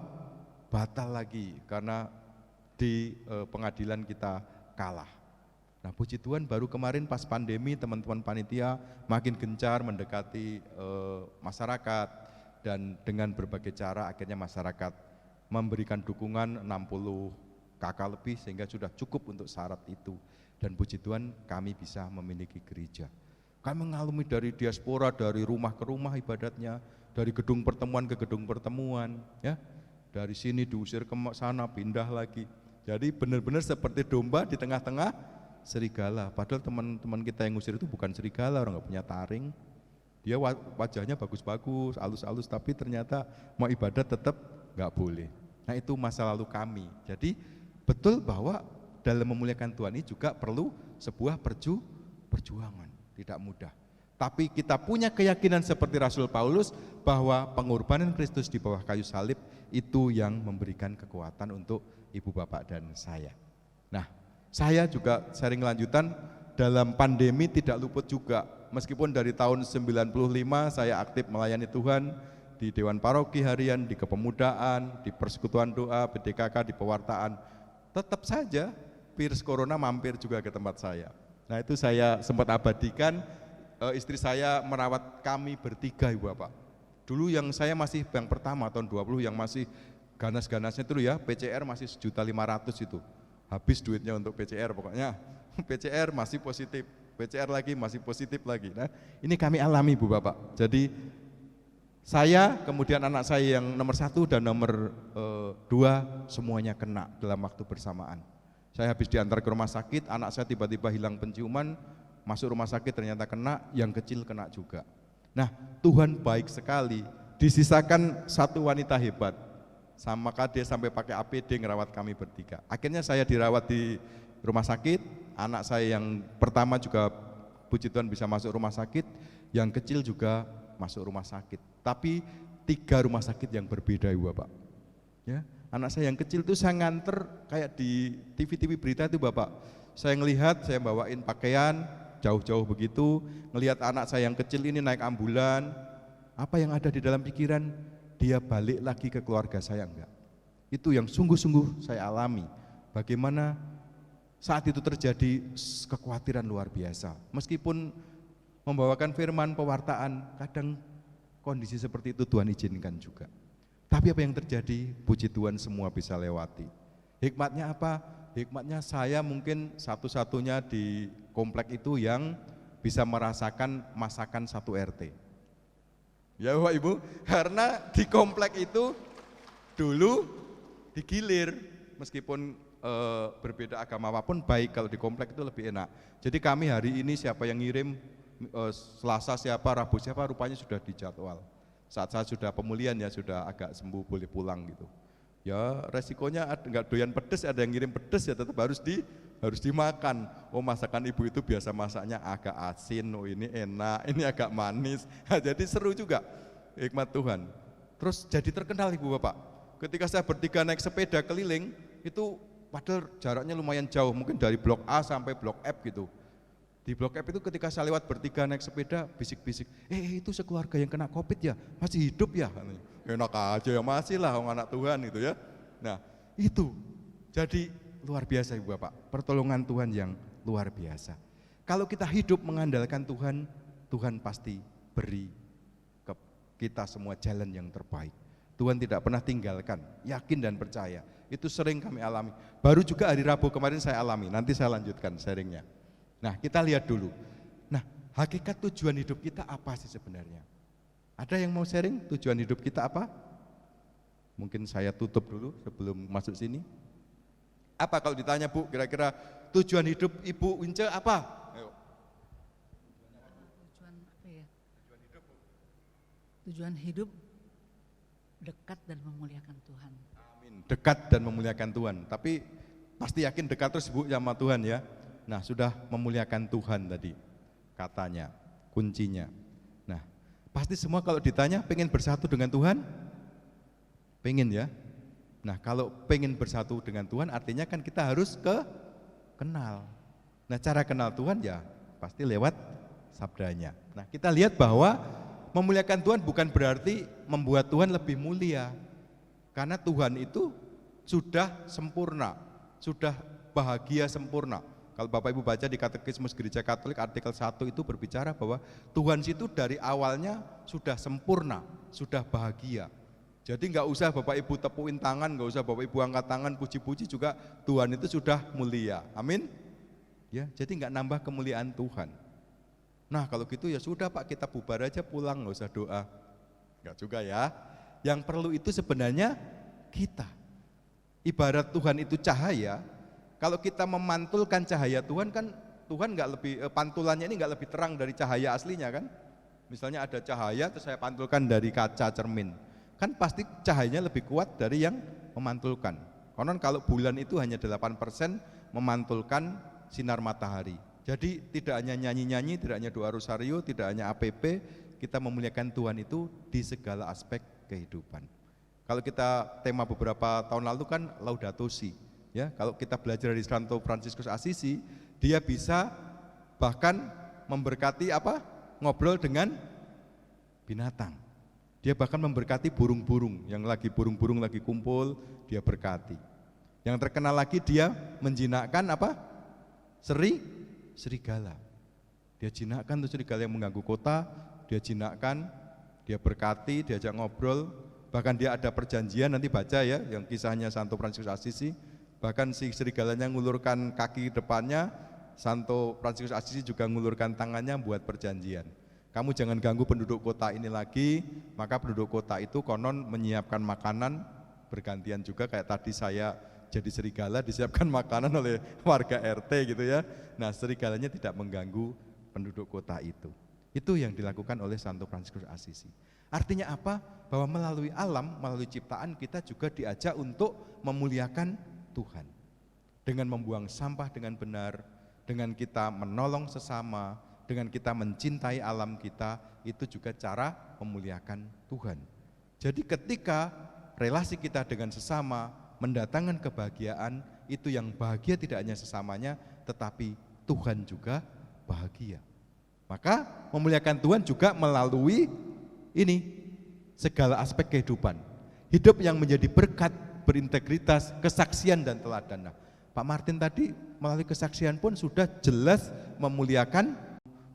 batal lagi karena di pengadilan kita kalah. Nah, puji Tuhan baru kemarin pas pandemi teman-teman panitia makin gencar mendekati masyarakat, dan dengan berbagai cara akhirnya masyarakat memberikan dukungan 60 KK lebih sehingga sudah cukup untuk syarat itu. Dan puji Tuhan kami bisa memiliki gereja. Kami mengalami dari diaspora, dari rumah ke rumah ibadatnya, dari gedung pertemuan ke gedung pertemuan, ya. Dari sini diusir ke sana, pindah lagi. Jadi benar-benar seperti domba di tengah-tengah serigala. Padahal teman-teman kita yang ngusir itu bukan serigala, orang nggak punya taring. Dia wajahnya bagus-bagus, halus-halus, tapi ternyata mau ibadat tetap nggak boleh. Nah, itu masa lalu kami. Jadi betul bahwa dalam memuliakan Tuhan ini juga perlu sebuah perjuangan, tidak mudah. Tapi kita punya keyakinan seperti Rasul Paulus bahwa pengorbanan Kristus di bawah kayu salib itu yang memberikan kekuatan untuk ibu bapak dan saya. Nah, saya juga sharing lanjutan, dalam pandemi tidak luput juga. Meskipun dari tahun 95 saya aktif melayani Tuhan di Dewan Paroki Harian, di Kepemudaan, di Persekutuan Doa, PDKK, di Pewartaan, tetap saja virus corona mampir juga ke tempat saya. Nah, itu saya sempat abadikan. Istri saya merawat kami bertiga Ibu Bapak. Dulu yang saya masih yang pertama tahun 20 yang masih ganas-ganasnya itu ya, PCR masih 1.500.000 itu. Habis duitnya untuk PCR pokoknya. PCR masih positif, PCR lagi masih positif lagi. Nah, ini kami alami Ibu Bapak. Jadi saya, kemudian anak saya yang nomor 1 dan nomor 2 semuanya kena dalam waktu bersamaan. Saya habis diantar ke rumah sakit, anak saya tiba-tiba hilang penciuman, masuk rumah sakit ternyata kena, yang kecil kena juga. Nah, Tuhan baik sekali, disisakan satu wanita hebat, maka dia sampai pakai APD ngerawat kami bertiga. Akhirnya saya dirawat di rumah sakit, anak saya yang pertama juga puji Tuhan bisa masuk rumah sakit, yang kecil juga masuk rumah sakit. Tapi 3 rumah sakit yang berbeda Ibu Bapak. Ya, anak saya yang kecil itu saya nganter kayak di TV-TV berita itu Bapak. Saya ngelihat, saya bawain pakaian, jauh-jauh begitu, ngelihat anak saya yang kecil ini naik ambulan, apa yang ada di dalam pikiran, dia balik lagi ke keluarga saya enggak. Itu yang sungguh-sungguh saya alami. Bagaimana saat itu terjadi kekhawatiran luar biasa. Meskipun membawakan firman, pewartaan, kadang kondisi seperti itu Tuhan izinkan juga. Tapi apa yang terjadi, puji Tuhan semua bisa lewati. Hikmatnya apa? Hikmatnya saya mungkin satu-satunya di komplek itu yang bisa merasakan masakan satu RT. Ya Bapak Ibu, karena di komplek itu dulu digilir, meskipun berbeda agama apapun baik, kalau di komplek itu lebih enak. Jadi kami hari ini siapa yang ngirim, Selasa siapa, Rabu siapa, rupanya sudah dijadwal. Saat saya sudah pemulihan ya, sudah agak sembuh boleh pulang gitu. Ya resikonya enggak doyan pedes, ada yang ngirim pedes ya tetap harus dimakan. Oh, masakan ibu itu biasa masaknya agak asin, oh ini enak, ini agak manis. Jadi seru juga, hikmat Tuhan. Terus jadi terkenal Ibu Bapak. Ketika saya bertiga naik sepeda keliling, itu padahal jaraknya lumayan jauh, mungkin dari blok A sampai blok F gitu. Di blok F itu ketika saya lewat bertiga naik sepeda, bisik-bisik, itu sekeluarga yang kena COVID ya, masih hidup ya? Enak aja ya, masih lah orang anak Tuhan itu ya. Nah itu, jadi luar biasa Ibu Bapak, pertolongan Tuhan yang luar biasa. Kalau kita hidup mengandalkan Tuhan, Tuhan pasti beri ke kita semua jalan yang terbaik. Tuhan tidak pernah tinggalkan, yakin dan percaya. Itu sering kami alami. Baru juga hari Rabu kemarin saya alami, nanti saya lanjutkan sharingnya. Nah kita lihat dulu, nah hakikat tujuan hidup kita apa sih sebenarnya? Ada yang mau sharing tujuan hidup kita apa? Mungkin saya tutup dulu sebelum masuk sini. Apa kalau ditanya Bu, kira-kira tujuan hidup Ibu Wince apa? Ayo. Tujuan apa ya? Tujuan hidup dekat dan memuliakan Tuhan. Amin. Dekat dan memuliakan Tuhan. Tapi pasti yakin dekat terus Bu sama Tuhan ya. Nah sudah memuliakan Tuhan tadi katanya, kuncinya. Nah pasti semua kalau ditanya pengen bersatu dengan Tuhan? Pengen ya. Nah kalau pengen bersatu dengan Tuhan artinya kan kita harus kenal. Nah cara kenal Tuhan ya pasti lewat sabdanya. Nah kita lihat bahwa memuliakan Tuhan bukan berarti membuat Tuhan lebih mulia. Karena Tuhan itu sudah sempurna, sudah bahagia sempurna. Kalau Bapak Ibu baca di Katekismus Gereja Katolik artikel 1 itu berbicara bahwa Tuhan itu dari awalnya sudah sempurna, sudah bahagia. Jadi nggak usah Bapak Ibu tepuin tangan, nggak usah Bapak Ibu angkat tangan, puji-puji juga Tuhan itu sudah mulia. Amin. Ya, jadi nggak nambah kemuliaan Tuhan. Nah kalau gitu ya sudah Pak, kita bubar aja pulang, nggak usah doa. Nggak juga ya. Yang perlu itu sebenarnya kita. Ibarat Tuhan itu cahaya, kalau kita memantulkan cahaya Tuhan kan Tuhan nggak lebih pantulannya ini nggak lebih terang dari cahaya aslinya kan? Misalnya ada cahaya terus saya pantulkan dari kaca cermin, kan pasti cahayanya lebih kuat dari yang memantulkan. Konon kalau bulan itu hanya 8% memantulkan sinar matahari. Jadi tidak hanya nyanyi-nyanyi, tidak hanya doa rosario, tidak hanya APP, kita memuliakan Tuhan itu di segala aspek kehidupan. Kalau kita tema beberapa tahun lalu kan Laudato Si, ya. Kalau kita belajar dari Santo Fransiskus Assisi, dia bisa bahkan memberkati apa? Ngobrol dengan binatang. Dia bahkan memberkati burung-burung yang burung-burung lagi kumpul, dia berkati. Yang terkenal lagi dia menjinakkan apa? Serigala. Dia jinakkan tuh serigala yang mengganggu kota, dia jinakkan, dia berkati, diajak ngobrol, bahkan dia ada perjanjian, nanti baca ya yang kisahnya Santo Fransiskus Assisi, bahkan si serigalanya ngulurkan kaki depannya, Santo Fransiskus Assisi juga ngulurkan tangannya buat perjanjian. Kamu jangan ganggu penduduk kota ini lagi, maka penduduk kota itu konon menyiapkan makanan, bergantian juga kayak tadi saya jadi serigala disiapkan makanan oleh warga RT gitu ya. Nah serigalanya tidak mengganggu penduduk kota itu. Itu yang dilakukan oleh Santo Fransiskus Assisi. Artinya apa? Bahwa melalui alam, melalui ciptaan kita juga diajak untuk memuliakan Tuhan. Dengan membuang sampah dengan benar, dengan kita menolong sesama, dengan kita mencintai alam kita, itu juga cara memuliakan Tuhan. Jadi ketika relasi kita dengan sesama mendatangkan kebahagiaan, itu yang bahagia tidak hanya sesamanya, tetapi Tuhan juga bahagia. Maka memuliakan Tuhan juga melalui ini segala aspek kehidupan. Hidup yang menjadi berkat, berintegritas, kesaksian dan teladan. Nah, Pak Martin tadi melalui kesaksian pun sudah jelas memuliakan,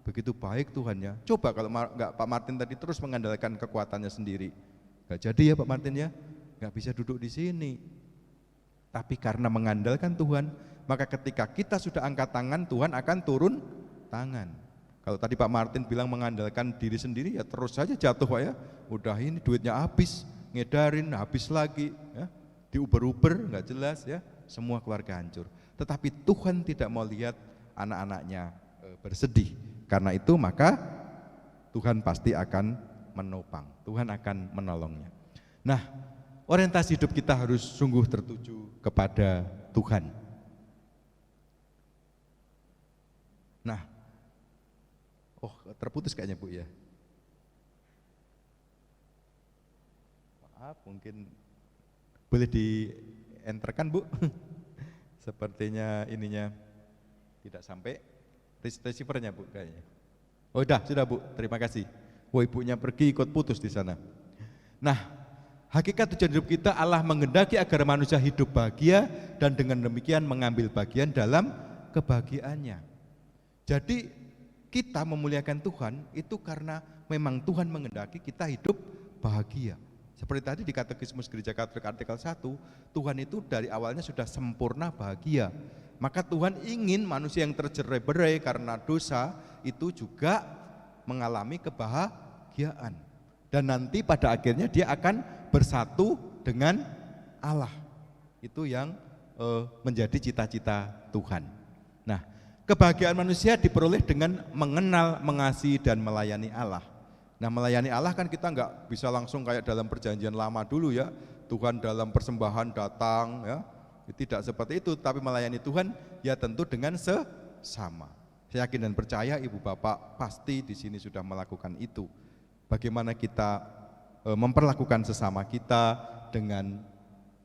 begitu baik Tuhan ya. Coba kalau enggak Pak Martin tadi terus mengandalkan kekuatannya sendiri, enggak jadi ya Pak Martin ya, enggak bisa duduk di sini. Tapi karena mengandalkan Tuhan, maka ketika kita sudah angkat tangan, Tuhan akan turun tangan. Kalau tadi Pak Martin bilang mengandalkan diri sendiri, ya terus saja jatuh Pak ya. Udah ini duitnya habis, ngedarin habis lagi, ya. Diuber-uber nggak jelas ya, semua keluarga hancur. Tetapi Tuhan tidak mau lihat anak-anaknya bersedih. Karena itu maka Tuhan pasti akan menopang, Tuhan akan menolongnya. Nah, orientasi hidup kita harus sungguh tertuju kepada Tuhan. Nah, terputus kayaknya Bu ya. Maaf, mungkin Boleh di-enterkan Bu? Sepertinya ininya tidak sampai receivernya Bu kayaknya. Oh sudah Bu, terima kasih. Oh ibunya pergi ikut putus di sana. Nah, hakikat tujuan hidup kita, Allah menghendaki agar manusia hidup bahagia dan dengan demikian mengambil bagian dalam kebahagiaannya. Jadi kita memuliakan Tuhan itu karena memang Tuhan menghendaki kita hidup bahagia. Seperti tadi di Katekismus Gereja Katolik artikel 1, Tuhan itu dari awalnya sudah sempurna bahagia. Maka Tuhan ingin manusia yang tercerai-berai karena dosa itu juga mengalami kebahagiaan. Dan nanti pada akhirnya dia akan bersatu dengan Allah. Itu yang menjadi cita-cita Tuhan. Nah, kebahagiaan manusia diperoleh dengan mengenal, mengasihi dan melayani Allah. Nah, melayani Allah kan kita nggak bisa langsung kayak dalam perjanjian lama dulu ya. Tuhan dalam persembahan datang ya. Tidak seperti itu, tapi melayani Tuhan ya tentu dengan sesama. Saya yakin dan percaya Ibu Bapak pasti di sini sudah melakukan itu. Bagaimana kita memperlakukan sesama kita dengan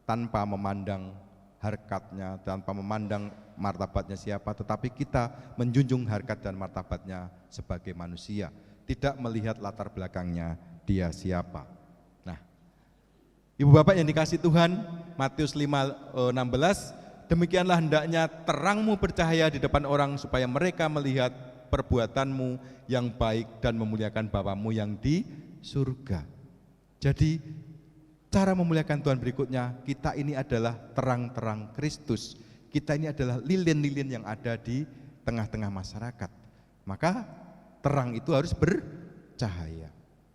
tanpa memandang harkatnya, tanpa memandang martabatnya siapa, tetapi kita menjunjung harkat dan martabatnya sebagai manusia, tidak melihat latar belakangnya dia siapa. Nah, Ibu Bapak yang dikasih Tuhan, Matius 5:16, demikianlah hendaknya terangmu bercahaya di depan orang supaya mereka melihat perbuatanmu yang baik dan memuliakan Bapamu yang di surga. Jadi cara memuliakan Tuhan berikutnya, kita ini adalah terang-terang Kristus. Kita ini adalah lilin-lilin yang ada di tengah-tengah masyarakat. Maka terang itu harus bercahaya.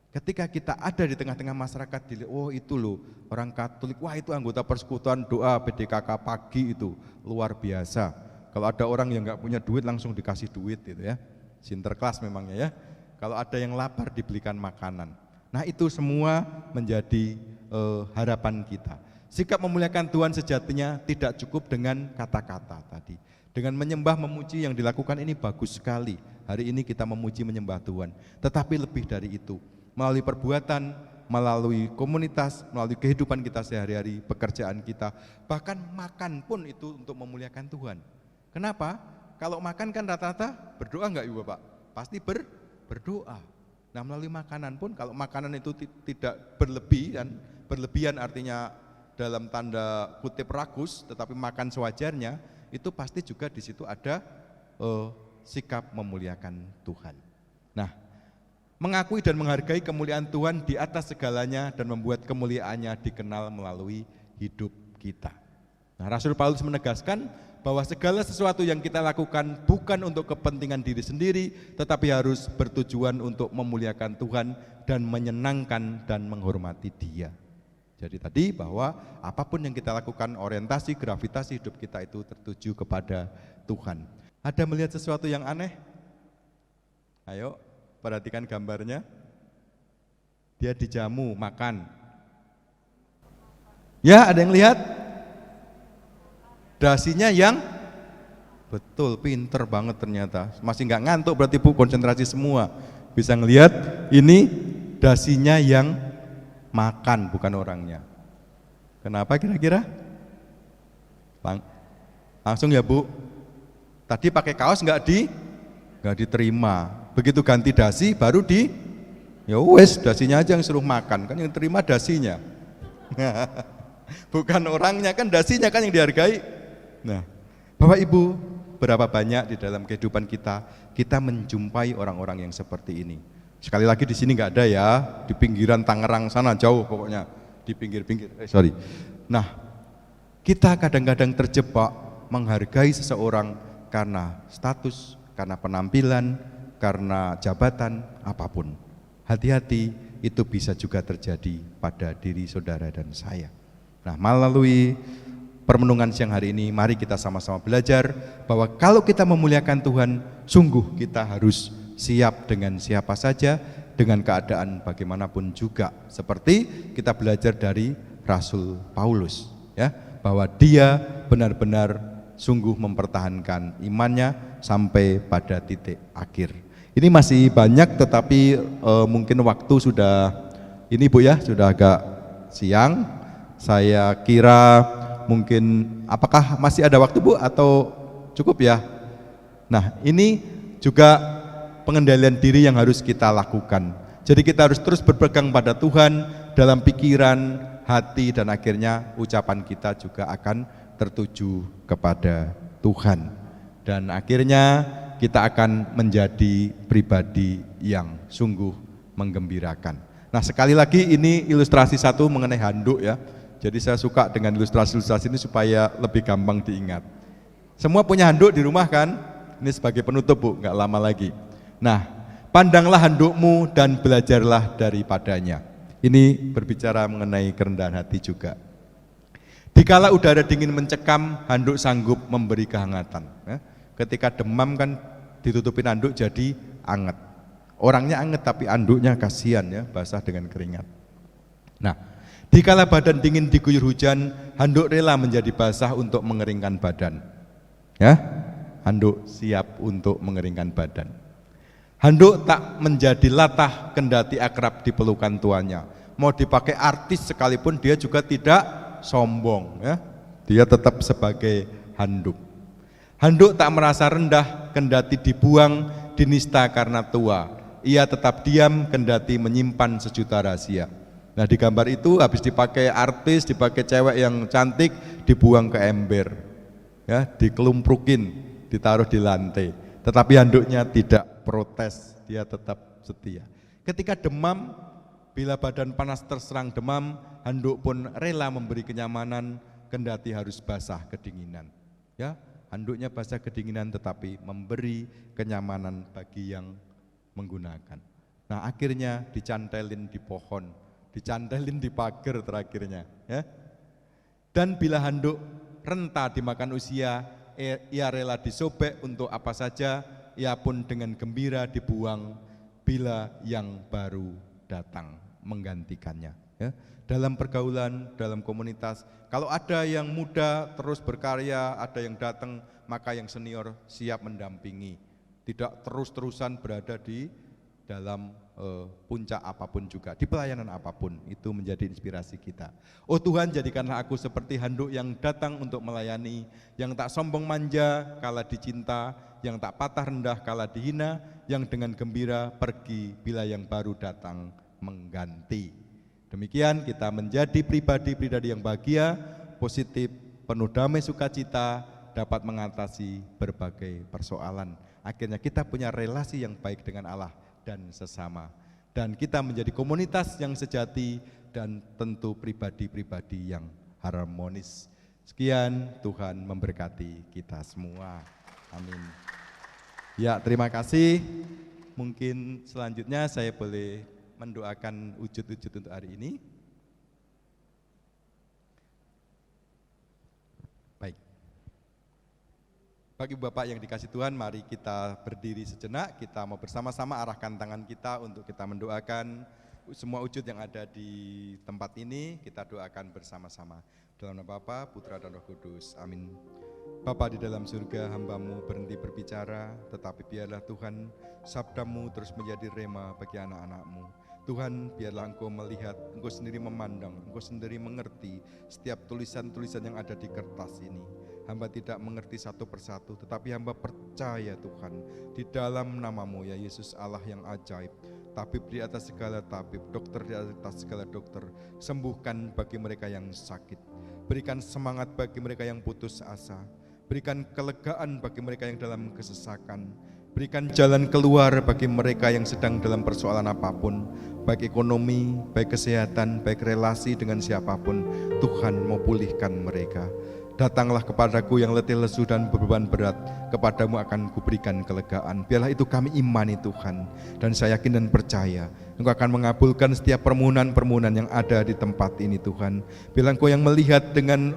Ketika kita ada di tengah-tengah masyarakat, oh itu loh orang Katolik, wah itu anggota persekutuan doa PDKK pagi itu luar biasa. Kalau ada orang yang nggak punya duit langsung dikasih duit gitu ya, sinterklas memangnya ya. Kalau ada yang lapar dibelikan makanan. Nah itu semua menjadi harapan kita. Sikap memuliakan Tuhan sejatinya tidak cukup dengan kata-kata tadi. Dengan menyembah memuji yang dilakukan ini bagus sekali. Hari ini kita memuji menyembah Tuhan. Tetapi lebih dari itu, melalui perbuatan, melalui komunitas, melalui kehidupan kita sehari-hari, pekerjaan kita, bahkan makan pun itu untuk memuliakan Tuhan. Kenapa? Kalau makan kan rata-rata berdoa enggak Ibu Bapak? Pasti berdoa. Nah melalui makanan pun, kalau makanan itu tidak berlebihan artinya dalam tanda kutip ragus, tetapi makan sewajarnya, itu pasti juga di situ ada sikap memuliakan Tuhan. Nah, mengakui dan menghargai kemuliaan Tuhan di atas segalanya dan membuat kemuliaannya dikenal melalui hidup kita. Nah, Rasul Paulus menegaskan bahwa segala sesuatu yang kita lakukan bukan untuk kepentingan diri sendiri, tetapi harus bertujuan untuk memuliakan Tuhan dan menyenangkan dan menghormati Dia. Jadi tadi bahwa apapun yang kita lakukan, orientasi, gravitasi hidup kita itu tertuju kepada Tuhan. Ada melihat sesuatu yang aneh? Ayo, perhatikan gambarnya. Dia dijamu, makan. Ya, ada yang lihat? Dasinya yang betul, pinter banget ternyata. Masih nggak ngantuk berarti Bu, konsentrasi semua. Bisa ngelihat ini dasinya yang makan, bukan orangnya. Kenapa kira-kira? Langsung ya Bu. Tadi pakai kaos nggak diterima. Begitu ganti dasi baru ya wes dasinya aja yang suruh makan, kan yang terima dasinya. Bukan orangnya, kan dasinya kan yang dihargai. Nah, Bapak Ibu, berapa banyak di dalam kehidupan kita menjumpai orang-orang yang seperti ini. Sekali lagi di sini nggak ada ya, di pinggiran Tangerang sana jauh pokoknya, di pinggir-pinggir. Nah, kita kadang-kadang terjebak menghargai seseorang karena status, karena penampilan, karena jabatan, apapun. Hati-hati, itu bisa juga terjadi pada diri saudara dan saya. Nah, melalui permenungan siang hari ini, mari kita sama-sama belajar bahwa kalau kita memuliakan Tuhan, sungguh kita harus siap dengan siapa saja, dengan keadaan bagaimanapun juga. Seperti kita belajar dari Rasul Paulus, ya, bahwa dia benar-benar sungguh mempertahankan imannya sampai pada titik akhir. Ini masih banyak, tetapi mungkin waktu sudah ini Bu ya, sudah agak siang. saya kira mungkin apakah masih ada waktu Bu atau cukup ya? Nah, ini juga pengendalian diri yang harus kita lakukan. Jadi kita harus terus berpegang pada Tuhan dalam pikiran, hati, dan akhirnya ucapan kita juga akan tertuju kepada Tuhan. Dan akhirnya kita akan menjadi pribadi yang sungguh menggembirakan. Nah, sekali lagi ini ilustrasi satu mengenai handuk ya. Jadi saya suka dengan ilustrasi-ilustrasi ini supaya lebih gampang diingat. Semua punya handuk di rumah kan? Ini sebagai penutup Bu, nggak lama lagi. Nah, pandanglah handukmu dan belajarlah daripadanya. Ini berbicara mengenai kerendahan hati juga. Dikala udara dingin mencekam, handuk sanggup memberi kehangatan. Ketika demam kan ditutupin handuk jadi anget. Orangnya anget tapi handuknya kasihan ya, basah dengan keringat. Nah, dikala badan dingin diguyur hujan, handuk rela menjadi basah untuk mengeringkan badan. Ya, handuk siap untuk mengeringkan badan. Handuk tak menjadi latah kendati akrab di pelukan tuannya. Mau dipakai artis sekalipun dia juga tidak sombong ya. Dia tetap sebagai handuk. Handuk tak merasa rendah kendati dibuang, dinista karena tua. Ia tetap diam kendati menyimpan sejuta rahasia. Nah, di gambar itu habis dipakai artis, dipakai cewek yang cantik, dibuang ke ember. Ya, dikelumprukin, ditaruh di lantai. Tetapi handuknya tidak protes, dia tetap setia. Ketika demam, bila badan panas terserang demam, handuk pun rela memberi kenyamanan kendati harus basah kedinginan. Ya, handuknya basah kedinginan tetapi memberi kenyamanan bagi yang menggunakan. Nah, akhirnya dicantelin di pohon, dicantelin di pagar terakhirnya, ya. Dan bila handuk renta dimakan usia, ia rela disobek untuk apa saja, ia pun dengan gembira dibuang bila yang baru datang menggantikannya. Ya. Dalam pergaulan, dalam komunitas, kalau ada yang muda terus berkarya, ada yang datang, maka yang senior siap mendampingi. Tidak terus-terusan berada di dalam puncak apapun juga, di pelayanan apapun, itu menjadi inspirasi kita. Oh Tuhan, jadikanlah aku seperti handuk yang datang untuk melayani, yang tak sombong manja kala dicinta, yang tak patah rendah kala dihina, yang dengan gembira pergi bila yang baru datang mengganti. Demikian kita menjadi pribadi-pribadi yang bahagia, positif, penuh damai sukacita, dapat mengatasi berbagai persoalan. Akhirnya kita punya relasi yang baik dengan Allah dan sesama, dan kita menjadi komunitas yang sejati dan tentu pribadi-pribadi yang harmonis. Sekian, Tuhan memberkati kita semua. Amin. Ya, terima kasih. Mungkin selanjutnya saya boleh mendoakan wujud-wujud untuk hari ini. Baik. Bagi Bapak yang dikasih Tuhan, mari kita berdiri sejenak, kita mau bersama-sama arahkan tangan kita untuk kita mendoakan semua wujud yang ada di tempat ini, kita doakan bersama-sama. Dalam nama Bapa, Putra dan Roh Kudus, amin. Bapa di dalam surga, hamba-Mu berhenti berbicara, tetapi biarlah Tuhan, sabda-Mu terus menjadi rema bagi anak-anak-Mu. Tuhan, biarlah Engkau melihat, Engkau sendiri memandang, Engkau sendiri mengerti setiap tulisan-tulisan yang ada di kertas ini. Hamba tidak mengerti satu persatu, tetapi hamba percaya Tuhan, di dalam nama-Mu ya Yesus Allah yang ajaib, tabib di atas segala tabib, dokter di atas segala dokter, sembuhkan bagi mereka yang sakit, berikan semangat bagi mereka yang putus asa, berikan kelegaan bagi mereka yang dalam kesesakan, berikan jalan keluar bagi mereka yang sedang dalam persoalan apapun, baik ekonomi, baik kesehatan, baik relasi dengan siapapun. Tuhan mau pulihkan mereka. Datanglah kepadaku yang letih lesu dan beban berat, kepadamu akan kuberikan kelegaan. Biarlah itu kami imani Tuhan, dan saya yakin dan percaya Engkau akan mengabulkan setiap permohonan-permohonan yang ada di tempat ini Tuhan. Biarlah Engkau yang melihat dengan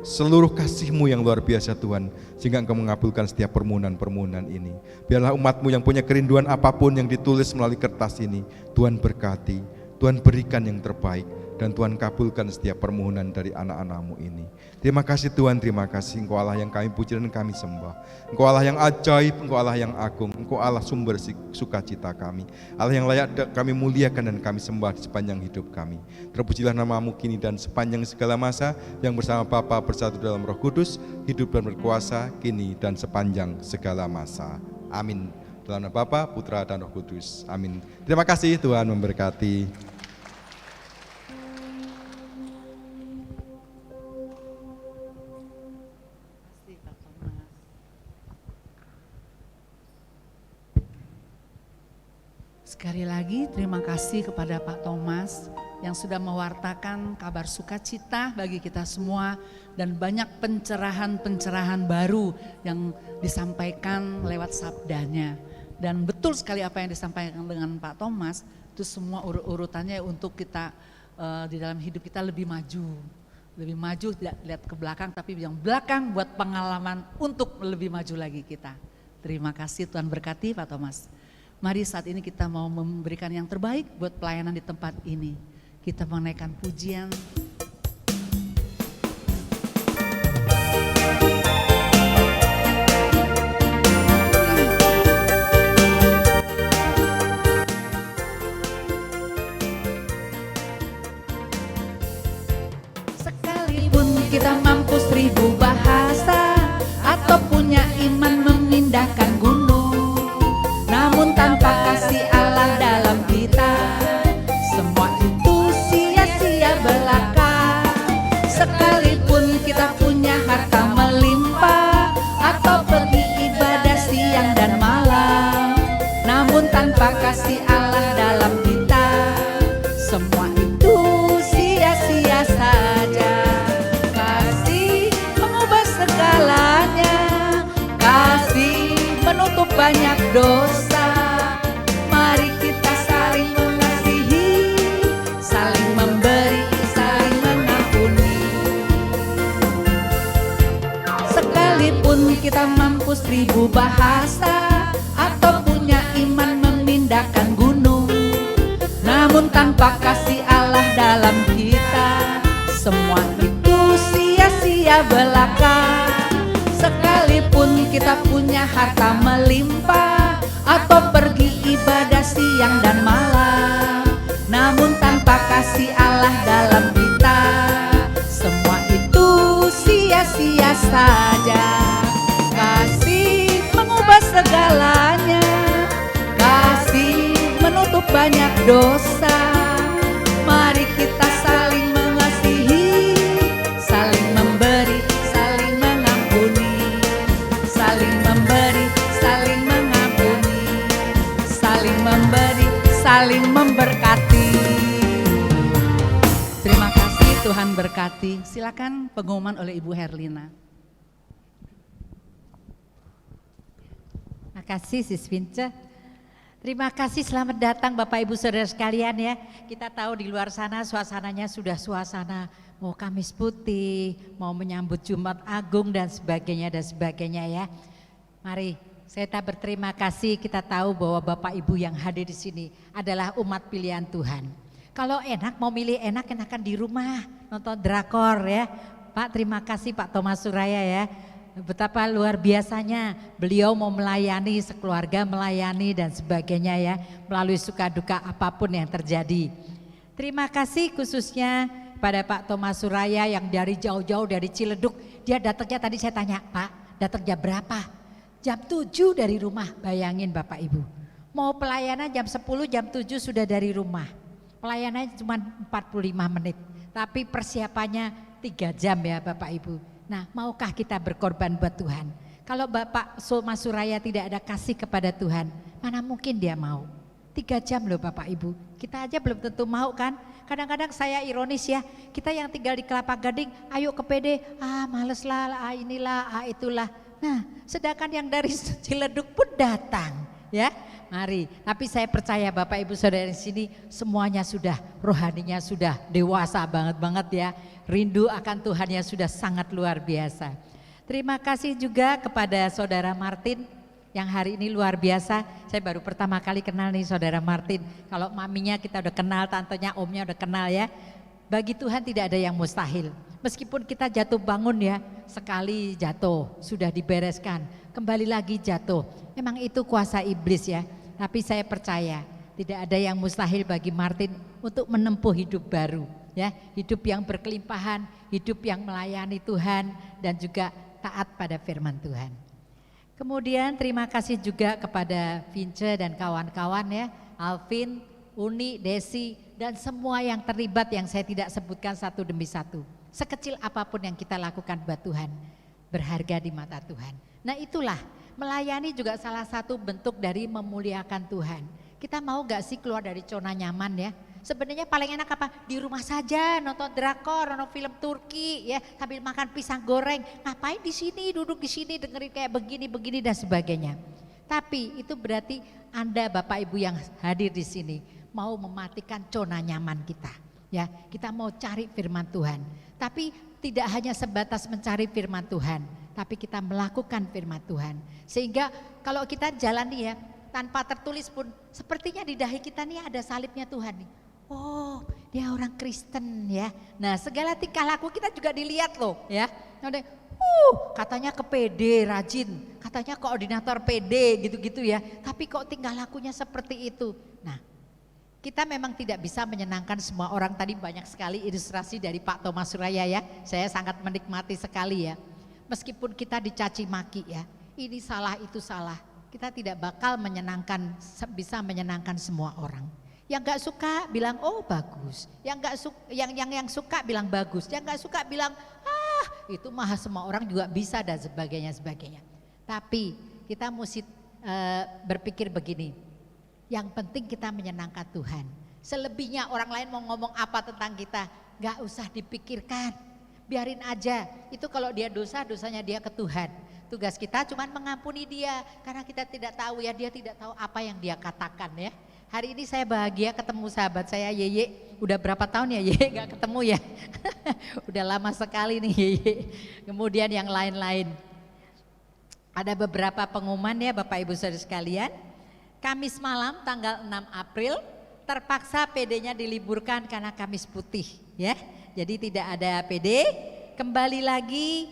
seluruh kasih-Mu yang luar biasa Tuhan, sehingga Engkau mengabulkan setiap permohonan-permohonan ini. Biarlah umat-Mu yang punya kerinduan apapun yang ditulis melalui kertas ini, Tuhan berkati, Tuhan berikan yang terbaik, dan Tuhan kabulkan setiap permohonan dari anak-anak-Mu ini. Terima kasih Tuhan, terima kasih. Engkau Allah yang kami puji dan kami sembah. Engkau Allah yang ajaib, Engkau Allah yang agung, Engkau Allah sumber sukacita kami. Allah yang layak kami muliakan dan kami sembah di sepanjang hidup kami. Terpujilah nama-Mu kini dan sepanjang segala masa, yang bersama Bapa bersatu dalam Roh Kudus, hidup dan berkuasa kini dan sepanjang segala masa. Amin. Dalam nama Bapa, Putra dan Roh Kudus. Amin. Terima kasih, Tuhan memberkati. Sekali lagi terima kasih kepada Pak Thomas yang sudah mewartakan kabar sukacita bagi kita semua dan banyak pencerahan-pencerahan baru yang disampaikan lewat sabdanya. Dan betul sekali apa yang disampaikan dengan Pak Thomas, itu semua urutannya untuk kita di dalam hidup kita lebih maju. Lebih maju, tidak lihat ke belakang, tapi yang belakang buat pengalaman untuk lebih maju lagi kita. Terima kasih, Tuhan berkati Pak Thomas. Mari saat ini kita mau memberikan yang terbaik buat pelayanan di tempat ini. Kita menaikkan pujian. Sekalipun kita mampu 1000 bahasa atau punya iman memindahkan gunung, namun tanpa kasih Allah dalam kita, semua itu sia-sia belaka. Sekalipun kita punya harta melimpah atau pergi ibadah siang dan malam, namun tanpa kasih Allah dalam kita, semua itu sia-sia saja. Kasih mengubah segalanya, kasih menutup banyak dosa. Mari kita saling mengasihi, saling memberi, saling mengampuni. Sekalipun kita mampu 1000 bahasa atau punya iman memindahkan gunung, namun tanpa kasih Allah dalam kita, semua itu sia-sia belaka. Sekalipun kita punya harta melimpah atau pergi ibadah siang dan malam, namun tanpa kasih Allah dalam kita, semua itu sia-sia saja. Kasih mengubah segalanya, kasih menutup banyak dosa. Mari kita saling mengasihi, saling memberi, saling mengampuni, saling memberi, saling mengampuni, saling memberi, saling memberkati. Terima kasih, Tuhan berkati. Silakan pengumuman oleh Ibu Herlina. Terima kasih Sis Vince. Terima kasih, selamat datang Bapak Ibu Saudara sekalian ya. Kita tahu di luar sana suasananya sudah suasana mau Kamis Putih, mau menyambut Jumat Agung dan sebagainya ya. Mari saya berterima kasih, kita tahu bahwa Bapak Ibu yang hadir di sini adalah umat pilihan Tuhan. Kalau enak mau milih enakan di rumah nonton drakor ya. Pak, terima kasih Pak Thomas Suraya ya. Betapa luar biasanya beliau mau melayani sekeluarga, melayani dan sebagainya ya, melalui suka duka apapun yang terjadi. Terima kasih khususnya pada Pak Thomas Suraya yang dari jauh-jauh dari Ciledug. Dia datangnya tadi saya tanya, Pak datangnya berapa? Jam 7 dari rumah, bayangin Bapak Ibu. Mau pelayanan jam 10, jam 7 sudah dari rumah. Pelayanannya cuma 45 menit, tapi persiapannya 3 jam ya Bapak Ibu. Nah, maukah kita berkorban buat Tuhan? Kalau Bapak Thomas Suraya tidak ada kasih kepada Tuhan, mana mungkin dia mau? 3 jam loh Bapak Ibu, kita aja belum tentu mau kan? Kadang-kadang saya ironis ya, kita yang tinggal di Kelapa Gading, ayo ke PD, males lah, inilah, itulah. Nah, sedangkan yang dari Ciledug pun datang ya. Mari, tapi saya percaya Bapak Ibu Saudara di sini semuanya sudah rohaninya sudah dewasa banget ya. Rindu akan Tuhannya sudah sangat luar biasa. Terima kasih juga kepada Saudara Martin yang hari ini luar biasa. Saya baru pertama kali kenal nih Saudara Martin. Kalau maminya kita udah kenal, tantenya, omnya udah kenal ya. Bagi Tuhan tidak ada yang mustahil. Meskipun kita jatuh bangun ya, sekali jatuh sudah dibereskan, kembali lagi jatuh. Memang itu kuasa iblis ya. Tapi saya percaya tidak ada yang mustahil bagi Martin untuk menempuh hidup baru ya, hidup yang berkelimpahan, hidup yang melayani Tuhan dan juga taat pada firman Tuhan. Kemudian terima kasih juga kepada Vince dan kawan-kawan ya, Alvin, Uni, Desi dan semua yang terlibat yang saya tidak sebutkan satu demi satu. Sekecil apapun yang kita lakukan buat Tuhan, berharga di mata Tuhan. Nah itulah, melayani juga salah satu bentuk dari memuliakan Tuhan. Kita mau gak sih keluar dari zona nyaman ya? Sebenarnya paling enak apa? Di rumah saja nonton drakor, nonton film Turki ya, sambil makan pisang goreng. Ngapain di sini, duduk di sini dengerin kayak begini dan sebagainya. Tapi itu berarti Anda Bapak Ibu yang hadir di sini mau mematikan zona nyaman kita. Ya, kita mau cari firman Tuhan. Tapi tidak hanya sebatas mencari firman Tuhan, tapi kita melakukan firman Tuhan. Sehingga kalau kita jalani ya, tanpa tertulis pun sepertinya di dahi kita nih ada salibnya Tuhan nih. Oh, dia orang Kristen ya. Nah, segala tingkah laku kita juga dilihat loh ya. Katanya kepede, rajin, katanya koordinator PD gitu-gitu ya. Tapi kok tingkah lakunya seperti itu. Nah, kita memang tidak bisa menyenangkan semua orang. Tadi banyak sekali ilustrasi dari Pak Thomas Suraya ya. Saya sangat menikmati sekali ya. Meskipun kita dicaci maki ya, ini salah itu salah. Kita tidak bakal bisa menyenangkan semua orang. Yang gak suka bilang oh bagus. Yang suka bilang bagus. Yang gak suka bilang itu mah semua orang juga bisa dan sebagainya. Tapi kita mesti berpikir begini. Yang penting kita menyenangkan Tuhan. Selebihnya orang lain mau ngomong apa tentang kita, gak usah dipikirkan. Biarin aja, itu kalau dia dosa, dosanya dia ke Tuhan. Tugas kita cuma mengampuni dia, karena kita tidak tahu ya, dia tidak tahu apa yang dia katakan ya. Hari ini saya bahagia ketemu sahabat saya Yeye. Udah berapa tahun ya Yeye gak ketemu ya. Udah lama sekali nih Yeye. Kemudian yang lain-lain. Ada beberapa pengumuman ya Bapak Ibu Saudara sekalian. Kamis malam tanggal 6 April terpaksa PD-nya diliburkan karena Kamis Putih ya. Jadi tidak ada PD. Kembali lagi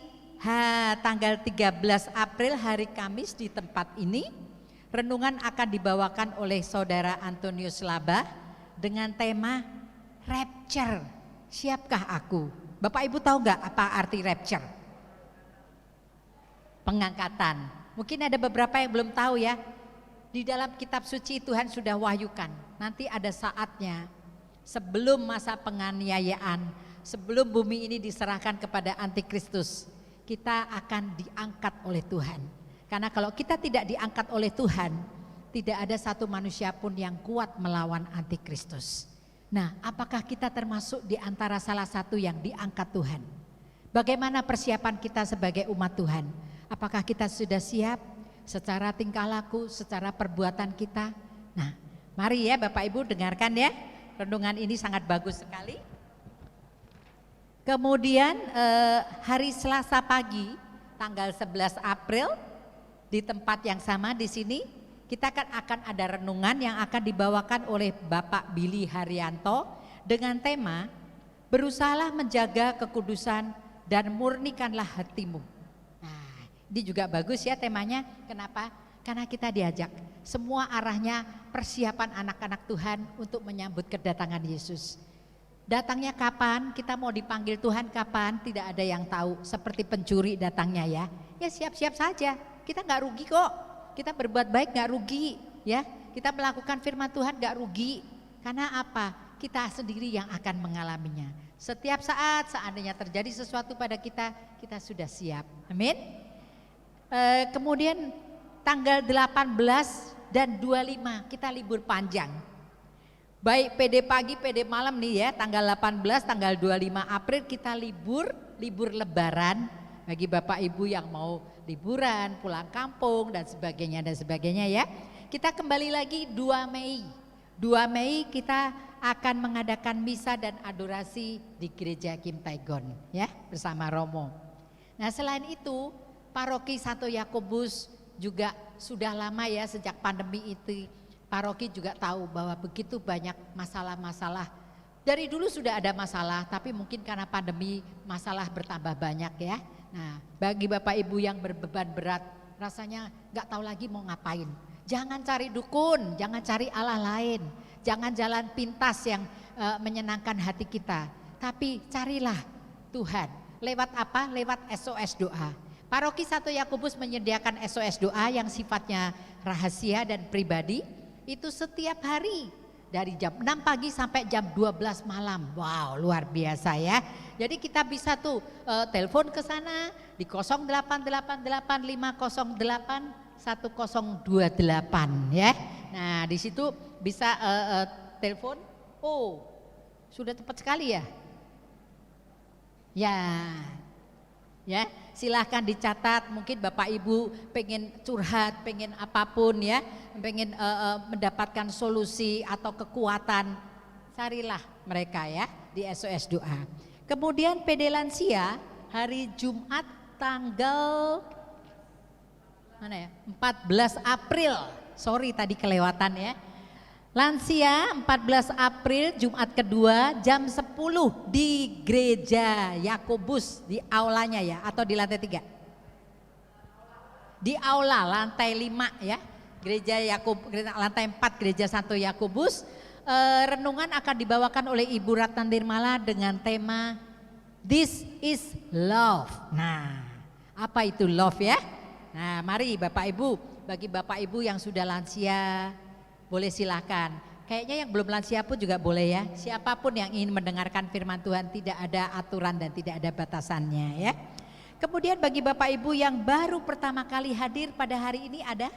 tanggal 13 April hari Kamis di tempat ini. Renungan akan dibawakan oleh Saudara Antonius Laba dengan tema Rapture. Siapkah aku? Bapak Ibu tahu nggak apa arti rapture? Pengangkatan. Mungkin ada beberapa yang belum tahu ya. Di dalam kitab suci Tuhan sudah wahyukan, nanti ada saatnya sebelum masa penganiayaan, sebelum bumi ini diserahkan kepada antikristus, kita akan diangkat oleh Tuhan. Karena kalau kita tidak diangkat oleh Tuhan, tidak ada satu manusia pun yang kuat melawan antikristus. Nah, apakah kita termasuk di antara salah satu yang diangkat Tuhan? Bagaimana persiapan kita sebagai umat Tuhan? Apakah kita sudah siap? Secara tingkah laku, secara perbuatan kita. Nah, mari ya Bapak Ibu dengarkan ya. Renungan ini sangat bagus sekali. Kemudian hari Selasa pagi tanggal 11 April di tempat yang sama di sini kita akan ada renungan yang akan dibawakan oleh Bapak Billy Haryanto dengan tema berusahalah menjaga kekudusan dan murnikanlah hatimu. Ini juga bagus ya temanya. Kenapa? Karena kita diajak. Semua arahnya persiapan anak-anak Tuhan untuk menyambut kedatangan Yesus. Datangnya kapan? Kita mau dipanggil Tuhan kapan? Tidak ada yang tahu. Seperti pencuri datangnya ya. Ya siap-siap saja. Kita nggak rugi kok. Kita berbuat baik nggak rugi. Ya, kita melakukan firman Tuhan nggak rugi. Karena apa? Kita sendiri yang akan mengalaminya. Setiap saat seandainya terjadi sesuatu pada kita, kita sudah siap. Amin. Kemudian tanggal 18 dan 25 kita libur panjang. Baik PD pagi, PD malam nih ya, tanggal 18, tanggal 25 April kita libur lebaran bagi Bapak Ibu yang mau liburan, pulang kampung dan sebagainya ya. Kita kembali lagi 2 Mei. 2 Mei kita akan mengadakan misa dan adorasi di Gereja Kim Taegon ya bersama Romo. Nah, selain itu Paroki Santo Yakobus juga sudah lama ya sejak pandemi itu. Paroki juga tahu bahwa begitu banyak masalah-masalah. Dari dulu sudah ada masalah, tapi mungkin karena pandemi masalah bertambah banyak ya. Nah, bagi Bapak Ibu yang berbeban berat, rasanya nggak tahu lagi mau ngapain. Jangan cari dukun, jangan cari Allah lain, jangan jalan pintas yang menyenangkan hati kita. Tapi carilah Tuhan. Lewat apa? Lewat SOS doa. Paroki 1 Yakobus menyediakan SOS doa yang sifatnya rahasia dan pribadi. Itu setiap hari dari jam 6 pagi sampai jam 12 malam. Wow, luar biasa ya. Jadi kita bisa tuh telepon ke sana di 0888508128 ya. Nah, di situ bisa telepon. Oh, sudah tepat sekali ya. Ya, silahkan dicatat. Mungkin Bapak Ibu pengen curhat, pengen apapun ya, pengen mendapatkan solusi atau kekuatan, carilah mereka ya di SOS doa. Kemudian PD Lansia hari Jumat tanggal mana ya? 14 April. Sorry tadi kelewatan ya. Lansia 14 April Jumat kedua jam 10 di Gereja Yakobus di aulanya ya, atau di lantai 3? Di aula lantai 5 ya, Gereja Yakobus, lantai 4 Gereja Santo Yakobus. Renungan akan dibawakan oleh Ibu Ratna Nirmala dengan tema This is Love. Nah, apa itu love ya? Nah, mari Bapak Ibu, bagi Bapak Ibu yang sudah lansia boleh silakan. Kayaknya yang belum lansia pun juga boleh ya. Siapapun yang ingin mendengarkan firman Tuhan, tidak ada aturan dan tidak ada batasannya ya. Kemudian bagi Bapak Ibu yang baru pertama kali hadir pada hari ini ada?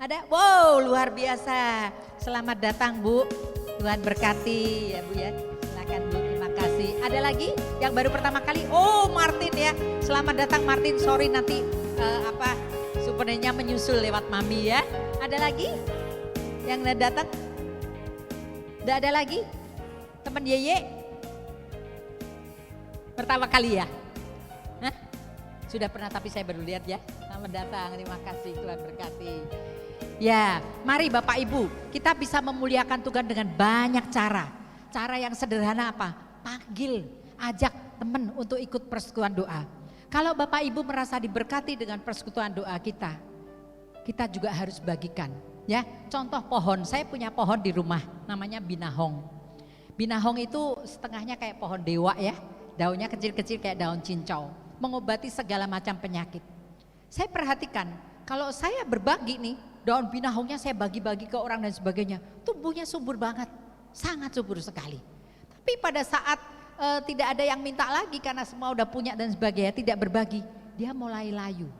Ada? Wow, luar biasa. Selamat datang Bu. Tuhan berkati ya Bu ya. Silakan Bu, terima kasih. Ada lagi yang baru pertama kali? Oh, Martin ya. Selamat datang Martin. Sorry nanti supernanya menyusul lewat Mami ya. Ada lagi yang datang? Tidak ada lagi? Teman Yeye? Pertama kali ya? Hah? Sudah pernah tapi saya baru lihat ya. Selamat datang, terima kasih, Tuhan berkati. Ya, mari Bapak Ibu, kita bisa memuliakan Tuhan dengan banyak cara. Cara yang sederhana apa? Panggil, ajak teman untuk ikut persekutuan doa. Kalau Bapak Ibu merasa diberkati dengan persekutuan doa kita juga harus bagikan ya. Contoh pohon, saya punya pohon di rumah namanya binahong. Binahong itu setengahnya kayak pohon dewa ya, daunnya kecil-kecil kayak daun cincau, mengobati segala macam penyakit. Saya perhatikan kalau saya berbagi nih, daun binahongnya saya bagi-bagi ke orang dan sebagainya, tumbuhnya subur banget, sangat subur sekali. Tapi pada saat tidak ada yang minta lagi karena semua udah punya dan sebagainya, tidak berbagi, dia mulai layu.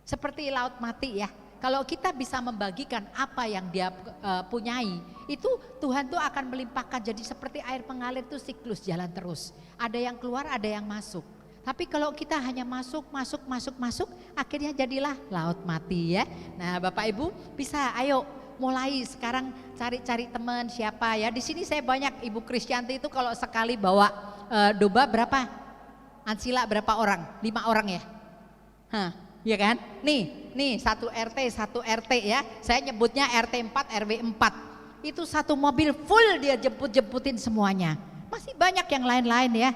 Seperti laut mati ya, kalau kita bisa membagikan apa yang dia punyai, itu Tuhan tuh akan melimpahkan, jadi seperti air pengalir tuh siklus jalan terus. Ada yang keluar, ada yang masuk. Tapi kalau kita hanya masuk, akhirnya jadilah laut mati ya. Nah Bapak Ibu bisa ayo mulai sekarang cari-cari teman siapa ya. Di sini saya banyak Ibu Krisyanti itu kalau sekali bawa domba berapa? Ansila berapa orang? 5 orang ya? Iya kan? Nih satu RT ya. Saya nyebutnya RT 4 RW 4. Itu satu mobil full dia jemput-jemputin semuanya. Masih banyak yang lain-lain ya.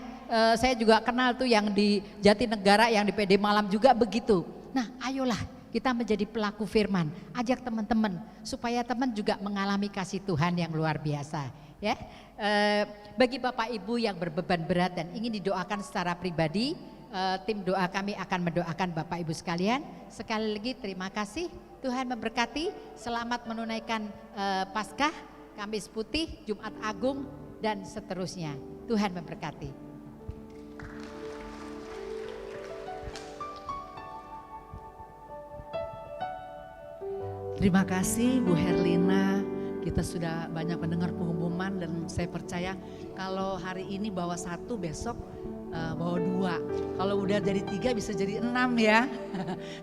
Saya juga kenal tuh yang di Jatinegara, yang di PD Malam juga begitu. Nah, ayolah kita menjadi pelaku firman. Ajak teman-teman supaya teman juga mengalami kasih Tuhan yang luar biasa ya. Bagi Bapak Ibu yang berbeban berat dan ingin didoakan secara pribadi, tim doa kami akan mendoakan Bapak Ibu sekalian. Sekali lagi terima kasih, Tuhan memberkati. Selamat menunaikan Paskah, Kamis Putih, Jumat Agung dan seterusnya. Tuhan memberkati. Terima kasih Bu Herlina. Kita sudah banyak mendengar pengumuman dan saya percaya kalau hari ini bawa 1, besok bawa 2. Kalau udah jadi 3 bisa jadi 6 ya.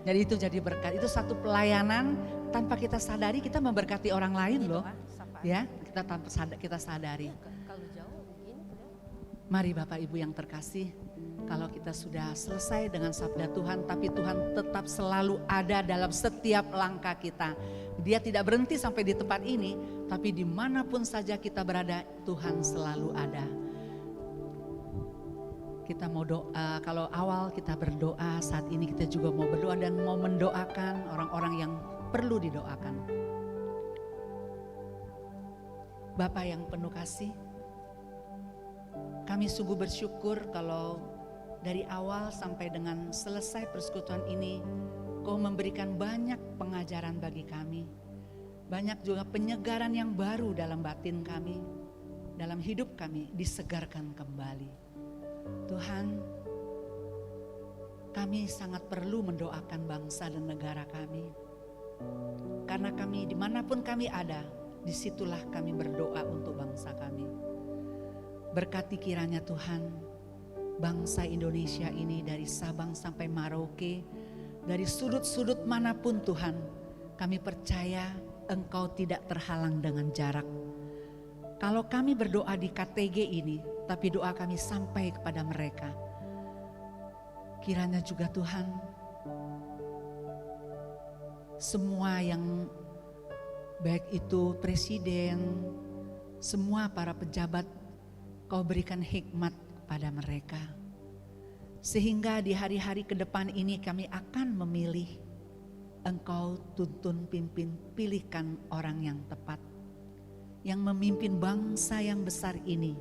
Jadi itu jadi berkat. Itu satu pelayanan tanpa kita sadari kita memberkati orang lain loh. Ya, kita tanpa kita sadari. Kalau jauh begini Mari Bapak Ibu yang terkasih, kalau kita sudah selesai dengan sabda Tuhan, tapi Tuhan tetap selalu ada dalam setiap langkah kita. Dia tidak berhenti sampai di tempat ini, tapi dimanapun saja kita berada, Tuhan selalu ada. Kita mau doa, kalau awal kita berdoa, saat ini kita juga mau berdoa dan mau mendoakan orang-orang yang perlu didoakan. Bapak yang penuh kasih, kami sungguh bersyukur kalau dari awal sampai dengan selesai persekutuan ini, Kau memberikan banyak pengajaran bagi kami. Banyak juga penyegaran yang baru dalam batin kami, dalam hidup kami disegarkan kembali. Tuhan, kami sangat perlu mendoakan bangsa dan negara kami. Karena kami dimanapun kami ada, disitulah kami berdoa untuk bangsa kami. Berkati kiranya Tuhan, bangsa Indonesia ini dari Sabang sampai Merauke, dari sudut-sudut manapun Tuhan, kami percaya Engkau tidak terhalang dengan jarak. Kalau kami berdoa di KTG ini, tapi doa kami sampai kepada mereka. Kiranya juga Tuhan, semua yang baik itu presiden, semua para pejabat, Kau berikan hikmat kepada mereka. Sehingga di hari-hari ke depan ini kami akan memilih, Engkau tuntun, pimpin, pilihkan orang yang tepat, yang memimpin bangsa yang besar ini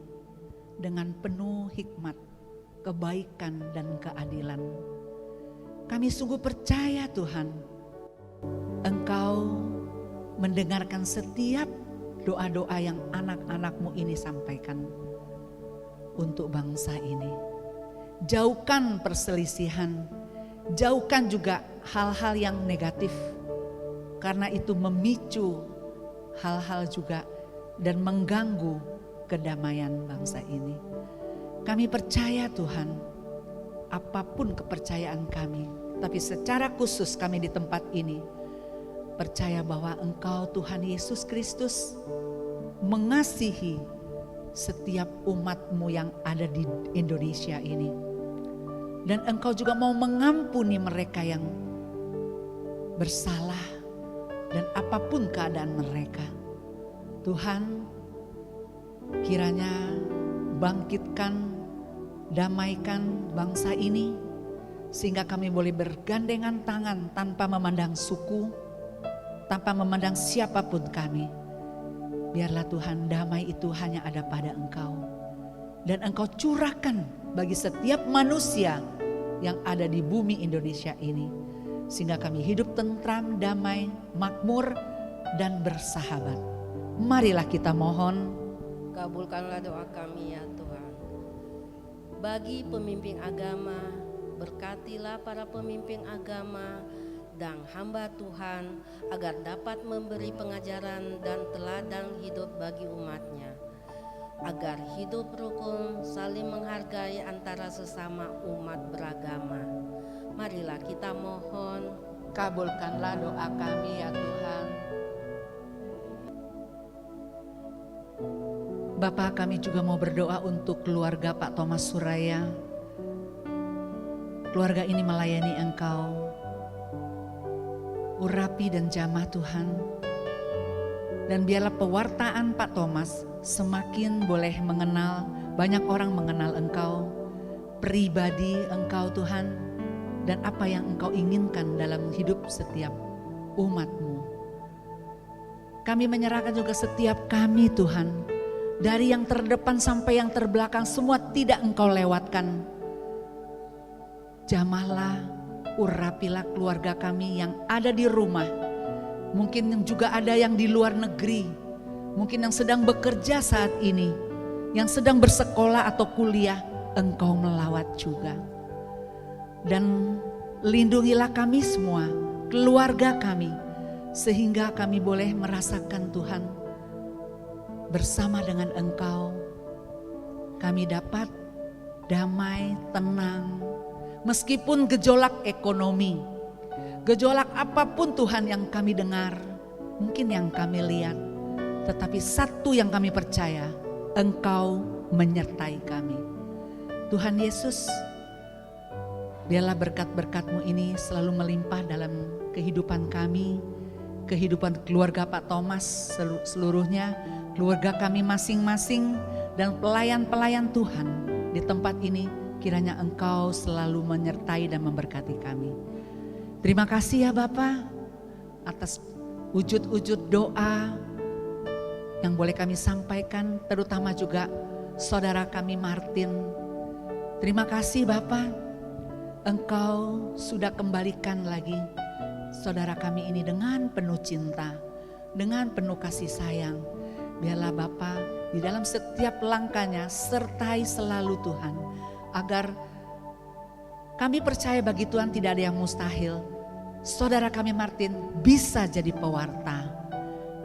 dengan penuh hikmat, kebaikan dan keadilan. Kami sungguh percaya Tuhan, Engkau mendengarkan setiap doa-doa yang anak-anak-Mu ini sampaikan untuk bangsa ini. Jauhkan perselisihan, jauhkan juga hal-hal yang negatif, karena itu memicu hal-hal juga dan mengganggu kedamaian bangsa ini. Kami percaya Tuhan, apapun kepercayaan kami, tapi secara khusus kami di tempat ini percaya bahwa Engkau Tuhan Yesus Kristus mengasihi setiap umat-Mu yang ada di Indonesia ini. Dan Engkau juga mau mengampuni mereka yang bersalah dan apapun keadaan mereka. Tuhan, kiranya bangkitkan, damaikan bangsa ini, sehingga kami boleh bergandengan tangan tanpa memandang suku, tanpa memandang siapapun kami. Biarlah Tuhan, damai itu hanya ada pada Engkau. Dan Engkau curahkan bagi setiap manusia yang ada di bumi Indonesia ini. Sehingga kami hidup tentram, damai, makmur, dan bersahabat. Marilah kita mohon. Kabulkanlah doa kami ya Tuhan. Bagi pemimpin agama, berkatilah para pemimpin agama dan hamba Tuhan agar dapat memberi pengajaran dan teladan hidup bagi umatnya, agar hidup rukun saling menghargai antara sesama umat beragama. Marilah kita mohon. Kabulkanlah doa kami ya Tuhan. Bapak, kami juga mau berdoa untuk keluarga Pak Thomas Suraya. Keluarga ini melayani Engkau. Urapi dan jamah Tuhan. Dan biarlah pewartaan Pak Thomas semakin boleh mengenal, banyak orang mengenal Engkau, pribadi Engkau Tuhan, dan apa yang Engkau inginkan dalam hidup setiap umat-Mu. Kami menyerahkan juga setiap kami Tuhan, dari yang terdepan sampai yang terbelakang, semua tidak Engkau lewatkan. Jamahlah, urapilah keluarga kami yang ada di rumah, mungkin juga ada yang di luar negeri, mungkin yang sedang bekerja saat ini, yang sedang bersekolah atau kuliah, Engkau melawat juga. Dan lindungilah kami semua, keluarga kami, sehingga kami boleh merasakan Tuhan, bersama dengan Engkau, kami dapat damai, tenang, meskipun gejolak ekonomi, gejolak apapun Tuhan yang kami dengar, mungkin yang kami lihat, tetapi satu yang kami percaya, Engkau menyertai kami. Tuhan Yesus, biarlah berkat-berkat-Mu ini selalu melimpah dalam kehidupan kami, kehidupan keluarga Pak Thomas seluruhnya, keluarga kami masing-masing, dan pelayan-pelayan Tuhan di tempat ini. Kiranya Engkau selalu menyertai dan memberkati kami. Terima kasih ya Bapa atas wujud-wujud doa yang boleh kami sampaikan, terutama juga saudara kami Martin. Terima kasih Bapa, Engkau sudah kembalikan lagi saudara kami ini dengan penuh cinta, dengan penuh kasih sayang. Biarlah Bapa di dalam setiap langkahnya sertai selalu Tuhan, agar kami percaya bagi Tuhan tidak ada yang mustahil. Saudara kami Martin bisa jadi pewarta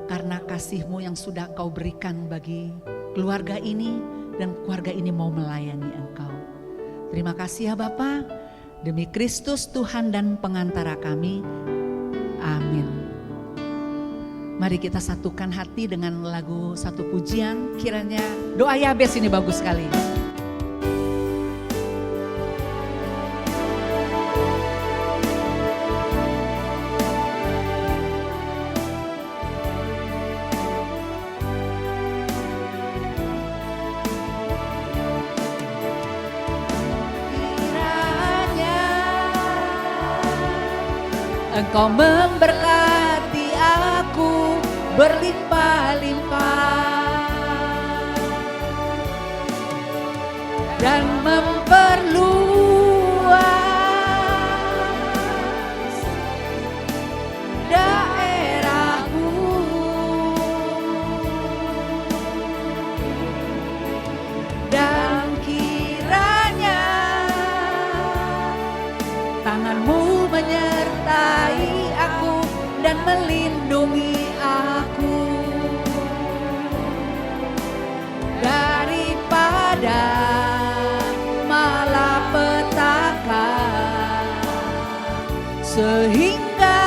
karena kasih-Mu yang sudah Kau berikan bagi keluarga ini, dan keluarga ini mau melayani Engkau. Terima kasih ya Bapa, demi Kristus Tuhan dan pengantara kami. Amin. Mari kita satukan hati dengan lagu satu pujian, kiranya doa Yabes ini bagus sekali. Engkau memberkati aku berlimpah-limpah dan memperluas daerahmu, dan kiranya tangan-Mu menyertai aku dan melindungi aku daripada malapetaka, sehingga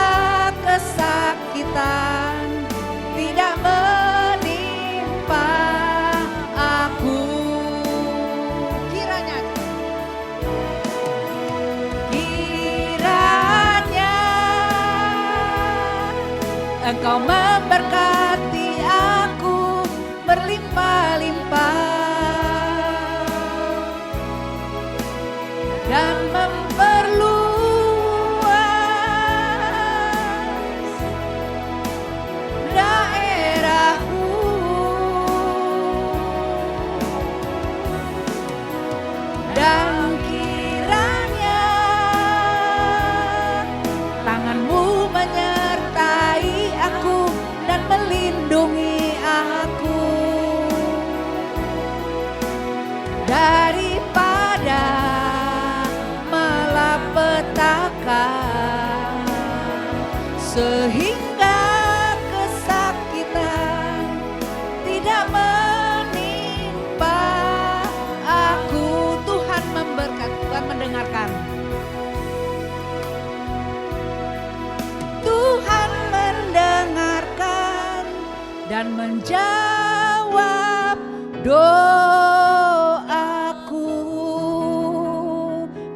kesakitan tidak menimpa aku. Engkau memberkati aku berlimpah-limpah dan memperluas daerahmu, dan kiranya tangan-Mu menyertai aku dan melindungi aku daripada malapetaka, sehingga kesakitan tidak menimpa aku. Tuhan memberkati, Tuhan mendengarkan. Tuhan mendengarkan dan menjawab doaku.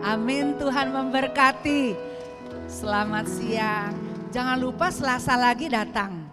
Amin. Tuhan memberkati. Selamat siang. Jangan lupa Selasa lagi datang.